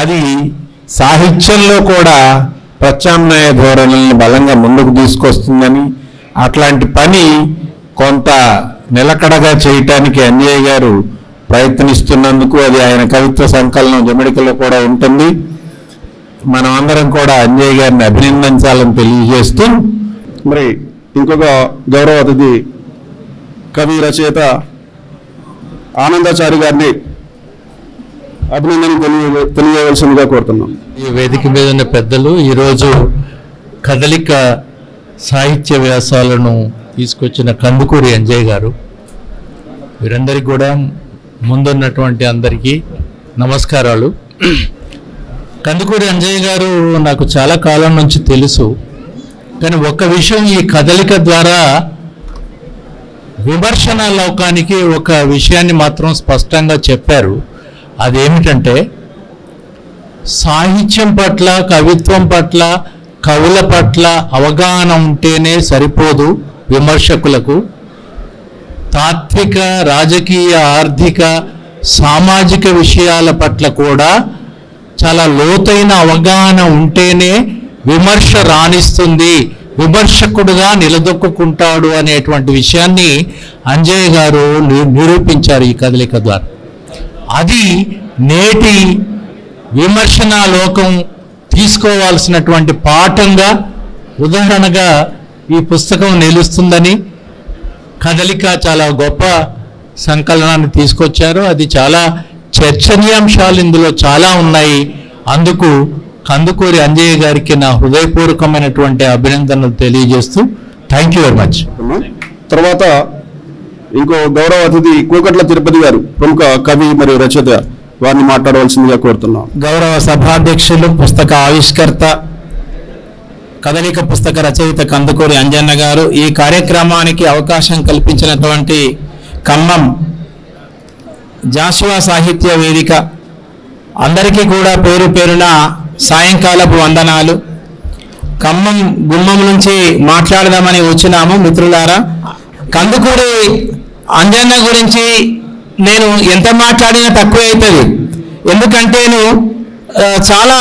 అది సాహిత్యంలో కూడా ప్రత్యామ్నాయ ధోరణులను బలంగా ముందుకు తీసుకొస్తుందని, అట్లాంటి పని కొంత నిలకడగా చేయటానికి అంజయ్య గారు ప్రయత్నిస్తున్నందుకు అది ఆయన కవిత్వ సంకలనం జమిడికలో కూడా ఉంటుంది. మనం అందరం కూడా అంజయ్య గారిని అభినందించాలని తెలియజేస్తూ, మరి ఇంకొక గౌరవ అతిథి కవి రచయిత ఆనందాచారి గారిని అభినందన తెలియవలసిందిగా కోరుతున్నాం. ఈ వేదిక మీద ఉన్న పెద్దలు ఈరోజు కదలిక సాహిత్య వ్యాసాలను తీసుకొచ్చిన కందుకూరి అంజయ్య గారు, వీరందరికీ కూడా ముందున్నటువంటి అందరికీ నమస్కారాలు. కందుకూరి అంజయ్య గారు నాకు చాలా కాలం నుంచి తెలుసు, కానీ ఒక్క విషయం ఈ కదలిక ద్వారా విమర్శన లోకానికి ఒక విషయాన్ని మాత్రం స్పష్టంగా చెప్పారు. అదేమిటంటే సాహిత్యం పట్ల, కవిత్వం పట్ల, కవుల పట్ల అవగాహన ఉంటేనే సరిపోదు విమర్శకులకు. తాత్విక, రాజకీయ, ఆర్థిక, సామాజిక విషయాల పట్ల కూడా చాలా లోతైన అవగాహన ఉంటేనే విమర్శ రాణిస్తుంది, విమర్శకుడుగా నిలదొక్కుంటాడు అనేటువంటి విషయాన్ని అంజయ్య గారు నిరూపించారు ఈ కదలిక ద్వారా. అది నేటి విమర్శనా లోకం తీసుకోవాల్సినటువంటి పాఠంగా, ఉదాహరణగా ఈ పుస్తకం నిలుస్తుందని కదలిక చాలా గొప్ప సంకలనాన్ని తీసుకొచ్చారు. అది చాలా చర్చనీయాంశాలు ఇందులో చాలా ఉన్నాయి. అందుకు కందుకూరి అంజయ్య గారికి నా హృదయపూర్వకమైనటువంటి అభినందనలు తెలియజేస్తూ థ్యాంక్ యూ వెరీ మచ్. తర్వాత ఇంకో గౌరవ అతిథి కూకట్ల తిరుపతి గారు, ప్రముఖ కవి మరియు రచయిత, వారిని మాట్లాడవలసిందిగా కోరుతున్నాం. గౌరవ సభాధ్యక్షులు, పుస్తక ఆవిష్కర్త, కదలిక పుస్తక రచయిత కందుకూరి అంజన్న గారు, ఈ కార్యక్రమానికి అవకాశం కల్పించినటువంటి ఖమ్మం జాషువా సాహిత్య వేదిక అందరికీ కూడా పేరు పేరున సాయంకాలపు వందనాలు. ఖమ్మం గుమ్మం నుంచి మాట్లాడదామని వచ్చినాము మిత్రులారా. కందుకూరి అంజన్న గురించి నేను ఎంత మాట్లాడినా తక్కువ అవుతుంది. ఎందుకంటే చాలా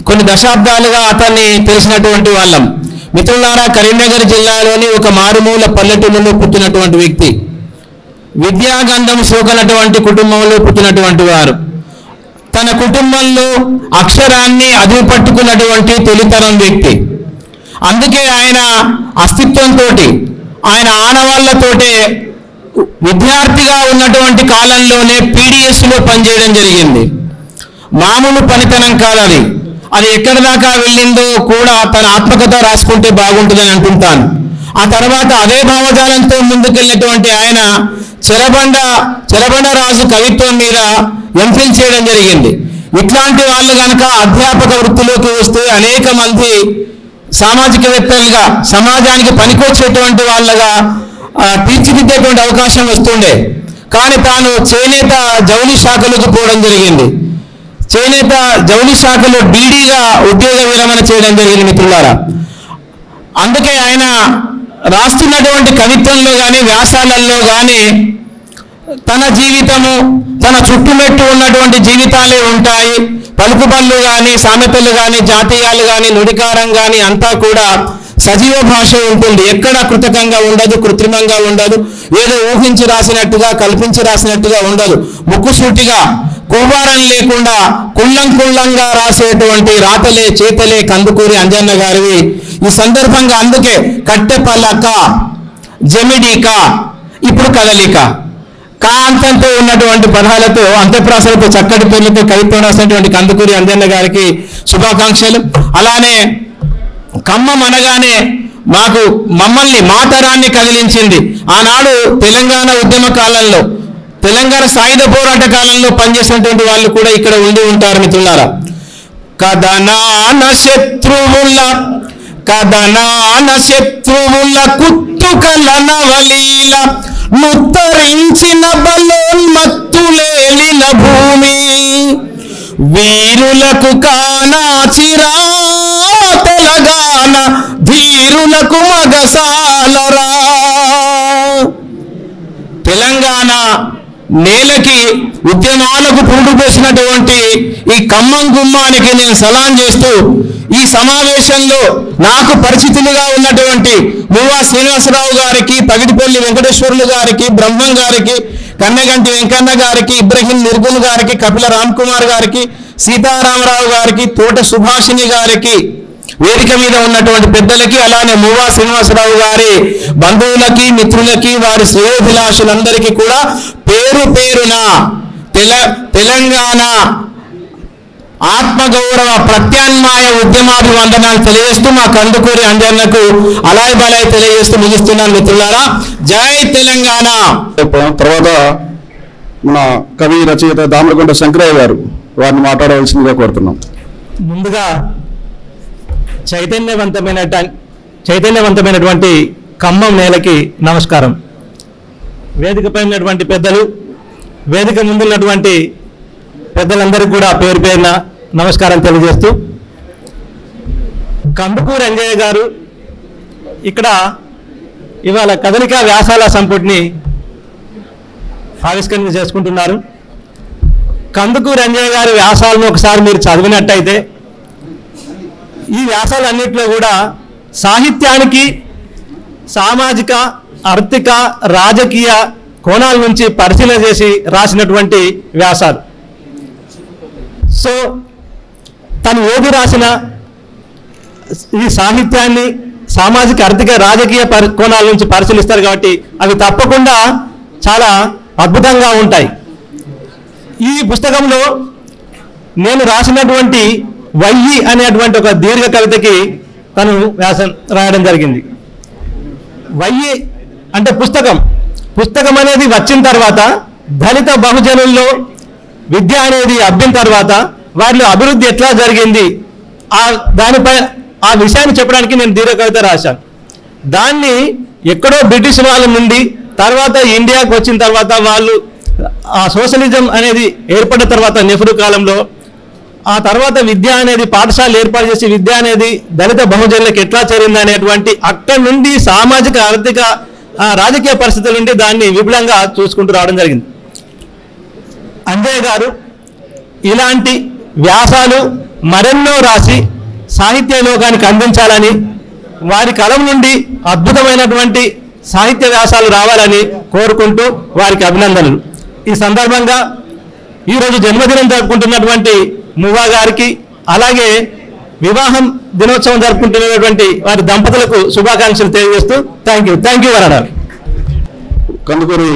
కొన్ని దశాబ్దాలుగా అతన్ని తెలిసినటువంటి వాళ్ళం. మిత్రులారా, కరీంనగర్ జిల్లాలోని ఒక మారుమూల పల్లెటూరులో పుట్టినటువంటి వ్యక్తి, విద్యాగంధం సోకనటువంటి కుటుంబంలో పుట్టినటువంటి వారు. తన కుటుంబంలో అక్షరాన్ని అదుపుపట్టుకున్నటువంటి తొలితరం వ్యక్తి. అందుకే ఆయన అస్తిత్వంతో, ఆయన ఆనవాళ్లతోటే విద్యార్థిగా ఉన్నటువంటి కాలంలోనే పీడిఎస్లో పనిచేయడం జరిగింది. మామూలు పనితనం కాదు అది. అది ఎక్కడి దాకా వెళ్ళిందో కూడా తన ఆత్మకథ రాసుకుంటే బాగుంటుందని అనుకుంటాను. ఆ తర్వాత అదే భావజాలంతో ముందుకెళ్ళినటువంటి ఆయన చెరబండ రాజు కవిత్వం మీద ఎంఫిల్ చేయడం జరిగింది. ఇట్లాంటి వాళ్ళు కనుక అధ్యాపక వృత్తిలోకి వస్తే అనేక మంది సామాజికవేత్తలుగా, సమాజానికి పనికొచ్చేటువంటి వాళ్ళగా తీర్చిదిద్దేటువంటి అవకాశం వస్తుండే. కానీ తాను చేనేత జౌళి శాఖలోకి పోవడం జరిగింది. చేనేత జౌళి శాఖలో డీడీగా ఉద్యోగ విరమణ చేయడం జరిగింది మిత్రులారా. అందుకే ఆయన రాస్తున్నటువంటి కవిత్వంలో కానీ, వ్యాసాలలో కానీ తన జీవితము, తన చుట్టుమెట్టు ఉన్నటువంటి జీవితాలే ఉంటాయి. పలుకుబళ్ళు కానీ, సామెతలు కానీ, జాతీయాలు కానీ, నుడికారం కానీ అంతా కూడా సజీవ భాష ఉంటుంది. ఎక్కడ కృతకంగా ఉండదు, కృత్రిమంగా ఉండదు, ఏదో ఊహించి రాసినట్టుగా, కల్పించి రాసినట్టుగా ఉండదు. ముక్కుసూటిగా, కువ్వారం లేకుండా కుల్లంగా రాసేటువంటి రాతలే, చేతలే కందుకూరి అంజన్న గారివి. ఈ సందర్భంగా అందుకే కట్టెపలక, జమిడిక, ఇప్పుడు కదలిక, కాంతంతో ఉన్నటువంటి పదాలతో, అంత్యప్రాసలతో, చక్కటి పేర్లతో కవిత్వం రాసినటువంటి కందుకూరి అంజన్న గారికి శుభాకాంక్షలు. అలానే ఖమ్మం అనగానే మమ్మల్ని మా తరాన్ని కదిలించింది. ఆనాడు తెలంగాణ ఉద్యమ కాలంలో, తెలంగాణ సాయుధ పోరాట కాలంలో పనిచేసినటువంటి వాళ్ళు కూడా ఇక్కడ ఉండి ఉంటారు మిత్రులారా. కథనాన శత్రువుల కుత్తుకలనవలీల ముత్తరించిన బలోన్మత్తులేలిన భూమి వీరులకు కానాచిరా తెలంగాణ ధీరులకు మగసాలరా. తెలంగాణ నేలకి ఉద్యమాలకు పురుడు పోసినటువంటి ఈ ఖమ్మం గుమ్మానికి నేను సలాం చేస్తూ ఈ సమావేశంలో నాకు పరిచితులుగా ఉన్నటువంటి మువ్వా శ్రీనివాసరావు గారికి, పగిడిపల్లి వెంకటేశ్వర్లు గారికి, బ్రహ్మం గారికి, కన్నగంటి వెంకన్న గారికి, ఇబ్రహీం నిర్గుల్ గారికి, కపిల రామ్ కుమార్ గారికి, సీతారామరావు గారికి, తోట సుభాషిణి గారికి, వేదిక మీద ఉన్నటువంటి పెద్దలకి, అలానే మువ్వా శ్రీనివాసరావు గారి బంధువులకి, మిత్రులకి, వారి శ్రేయోభిలాషులందరికీ కూడా పేరు పేరున తెలంగాణ ఆత్మగౌరవ ప్రత్యామ్నాయ ఉద్యమాభివందనాలు తెలియజేస్తూ మా కందుకూరి అంజన్నకు అలాయ్ బలాయ్ తెలియజేస్తూ ముగిస్తున్నాను. మిత్రులారా, జై తెలంగాణ. తర్వాత మన కవి రచయిత దామరకొండ శంకరయ్య గారు వారిని మాట్లాడవలసిందిగా కోరుతున్నాం. ముందుగా చైతన్యవంతమైనటువంటి ఖమ్మం నేలకి నమస్కారం. వేదికపై ఉన్నటువంటి పెద్దలు, వేదిక ముందున్నటువంటి పెద్దలందరికీ కూడా పేరు పేరున నమస్కారం తెలియజేస్తూ, కందుకూరి అంజయ్య గారు ఇక్కడ ఇవాళ కదలిక వ్యాసాల సంపుటిని ఆవిష్కరణ చేసుకుంటున్నారు. కందుకూరి అంజయ్య గారి వ్యాసాలను ఒకసారి మీరు చదివినట్టయితే ఈ వ్యాసాలన్నింటిలో కూడా సాహిత్యానికి సామాజిక, ఆర్థిక, రాజకీయ కోణాల నుంచి పరిశీలన చేసి రాసినటువంటి వ్యాసాలు. సో తను ఏది రాసిన ఈ సాహిత్యాన్ని సామాజిక, ఆర్థిక, రాజకీయ కోణాల నుంచి పరిశీలిస్తారు కాబట్టి అవి తప్పకుండా చాలా అద్భుతంగా ఉంటాయి. ఈ పుస్తకంలో నేను రాసినటువంటి వయ్యి అనేటువంటి ఒక దీర్ఘ కవితకి తను వ్యాసం రాయడం జరిగింది. వయ్యి అంటే పుస్తకం అనేది వచ్చిన తర్వాత దళిత బహుజనుల్లో విద్య అనేది అబ్బిన తర్వాత వారిలో అభివృద్ధి ఎట్లా జరిగింది దానిపై ఆ విషయాన్ని చెప్పడానికి నేను దీర్ఘ కవిత రాశాను. దాన్ని ఎక్కడో బ్రిటిష్ వాళ్ళ నుండి తర్వాత ఇండియాకు వచ్చిన తర్వాత వాళ్ళు ఆ సోషలిజం అనేది ఏర్పడిన తర్వాత నెహ్రూ కాలంలో ఆ తర్వాత విద్య అనేది పాఠశాలలు ఏర్పాటు చేసి విద్య అనేది దళిత బహుజనులకు ఎట్లా చేరింది అనేటువంటి అక్కడి నుండి సామాజిక, ఆర్థిక, రాజకీయ పరిస్థితుల నుండి దాన్ని విపులంగా చూసుకుంటూ రావడం జరిగింది. అంజయ్య గారు ఇలాంటి వ్యాసాలు మరెన్నో రాసి సాహిత్య లోకానికి అందించాలని, వారి కలం నుండి అద్భుతమైనటువంటి సాహిత్య వ్యాసాలు రావాలని కోరుకుంటూ వారికి అభినందనలు. ఈ సందర్భంగా ఈరోజు జన్మదినం జరుపుకుంటున్నటువంటి మువ్వా గారికి, అలాగే వివాహం దినోత్సవం జరుపుకుంటున్నటువంటి వారి దంపతులకు శుభాకాంక్షలు తెలియజేస్తూ థ్యాంక్ యూ వరడాలు. కందుకూరి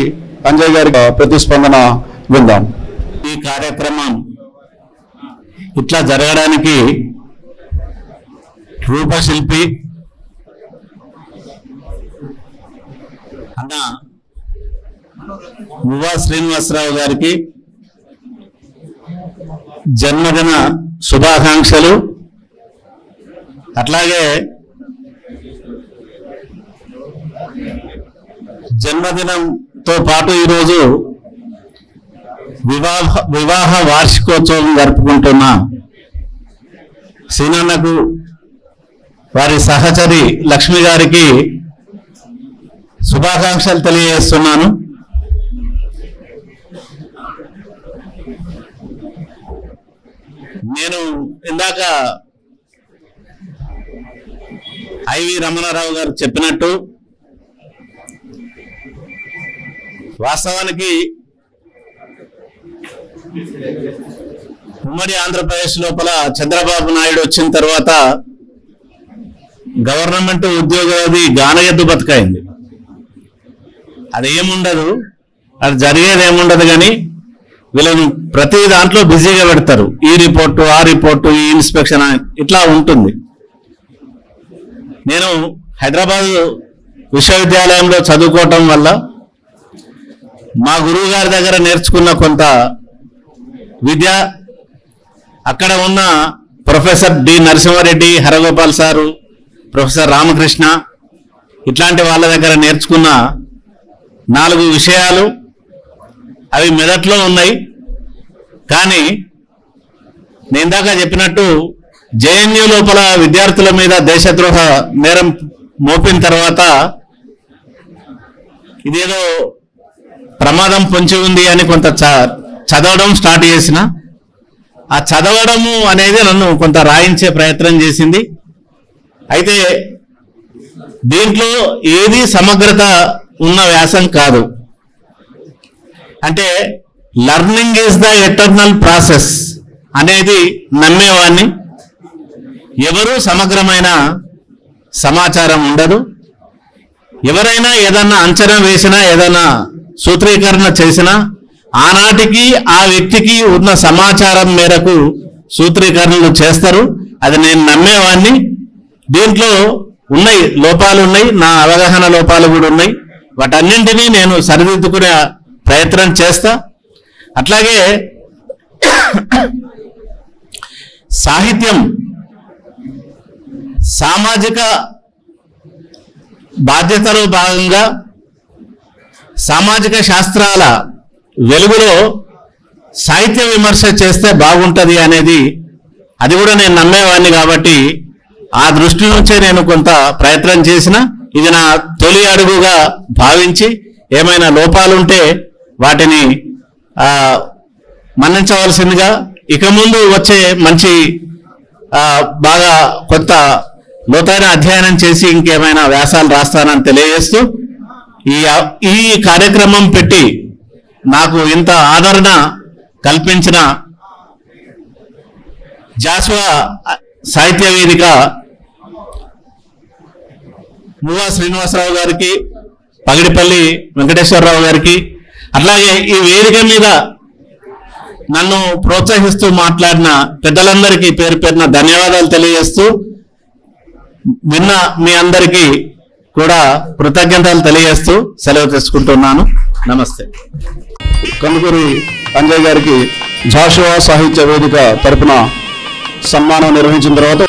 అంజయ్య గారి ప్రతిస్పందన విందాం. ఈ కార్యక్రమం ఇట్లా జరగడానికి రూపశిల్పి అన్న మువ్వా శ్రీనివాసరావు గారికి జన్మదిన శుభాకాంక్షలు. అట్లాగే జన్మదినంతో పాటు ఈరోజు వివాహ వార్షికోత్సవం జరుపుకుంటున్న సీనన్నకు, వారి సహచరి లక్ష్మి గారికి శుభాకాంక్షలు తెలియజేస్తున్నాను. నేను ఇందాక ఐవి రమణారావు గారు చెప్పినట్టు వాస్తవానికి ఉమ్మడి ఆంధ్రప్రదేశ్ లోపల చంద్రబాబు నాయుడు వచ్చిన తర్వాత గవర్నమెంట్ ఉద్యోగాది గానగద్దు బతుకైంది. అది ఏముండదు, అది జరిగేది ఏముండదు, కానీ వీళ్ళను ప్రతి దాంట్లో బిజీగా పెడతారు. ఈ రిపోర్టు, ఆ రిపోర్టు, ఈ ఇన్స్పెక్షన్ ఇట్లా ఉంటుంది. నేను హైదరాబాద్ విశ్వవిద్యాలయంలో చదువుకోవటం వల్ల మా గురువు గారి దగ్గర నేర్చుకున్న కొంత విద్య, అక్కడ ఉన్న professor D Narasimha Reddy, Haragopal sir, professor Ramakrishna ఇట్లాంటి వాళ్ళ దగ్గర నేర్చుకున్న 4 విషయాలు అవి మెదట్లో ఉన్నాయి. కానీ నేను ఇందాక చెప్పినట్టు జేఎన్యూ లోపల విద్యార్థుల మీద దేశద్రోహ నేరం మోపిన తర్వాత ఇదేదో ప్రమాదం పొంచి ఉంది అని కొంత చదవడం స్టార్ట్ చేసిన. ఆ చదవడము అనేది నన్ను కొంత రాయించే ప్రయత్నం చేసింది. అయితే దీంట్లో ఏది సమగ్రత ఉన్న వ్యాసం కాదు. అంటే learning is the eternal process అనేది నమ్మేవాడిని. ఎవరు సమగ్రమైన సమాచారం ఉండదు. ఎవరైనా ఏదన్నా అంచనా వేసినా, ఏదైనా సూత్రీకరణ చేసినా ఆనాటికి ఆ వ్యక్తికి ఉన్న సమాచారం మేరకు సూత్రీకరణలు చేస్తారు. అది నేను నమ్మేవాడిని. దీంట్లో ఉన్నాయి, లోపాలు ఉన్నాయి, నా అవగాహన లోపాలు కూడా ఉన్నాయి. వాటన్నింటినీ నేను సరిదిద్దుకునే ప్రయత్నం చేస్తా. అట్లాగే సాహిత్యం సామాజిక బాధ్యతలో భాగంగా సామాజిక శాస్త్రాల వెలుగులో సాహిత్య విమర్శ చేస్తే బాగుంటుంది అనేది అది కూడా నేను నమ్మేవాడిని. కాబట్టి ఆ దృష్టి నుంచే నేను కొంత ప్రయత్నం చేసిన. ఇది నా తొలి అడుగుగా భావించి ఏమైనా లోపాలుంటే వాటిని మన్నించవలసిందిగా, ఇక ముందు వచ్చే మంచి బాగా కొత్త లోతైన అధ్యయనం చేసి ఇంకేమైనా వ్యాసాలు రాస్తానని తెలియజేస్తూ ఈ కార్యక్రమం పెట్టి నాకు ఇంత ఆదరణ కల్పించిన జాస్వా సాహిత్య వేదిక మువ్వా శ్రీనివాసరావు గారికి, పగిడిపల్లి వెంకటేశ్వరరావు గారికి, అట్లాగే ఈ వేదిక మీద నన్ను ప్రోత్సహిస్తూ మాట్లాడిన పెద్దలందరికీ పేరు పేరున ధన్యవాదాలు తెలియజేస్తూ విన్న మీ అందరికీ కూడా కృతజ్ఞతలు తెలియజేస్తూ సెలవు తీసుకుంటున్నాను. నమస్తే. కందుకూరి అంజయ్ గారికి జాషువా సాహిత్య వేదిక తరపున సన్మానం నిర్వహించిన తర్వాత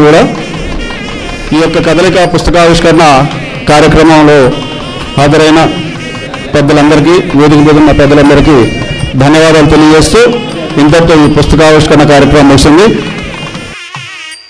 కూడా ఈ యొక్క కదలిక పుస్తకావిష్కరణ కార్యక్రమంలో హాజరైన పెద్దలందరికీ, వేదిక మీద ఉన్న పెద్దలందరికీ ధన్యవాదాలు తెలియజేస్తూ ఇంతటితో ఈ పుస్తకావిష్కరణ కార్యక్రమం ముగిసింది.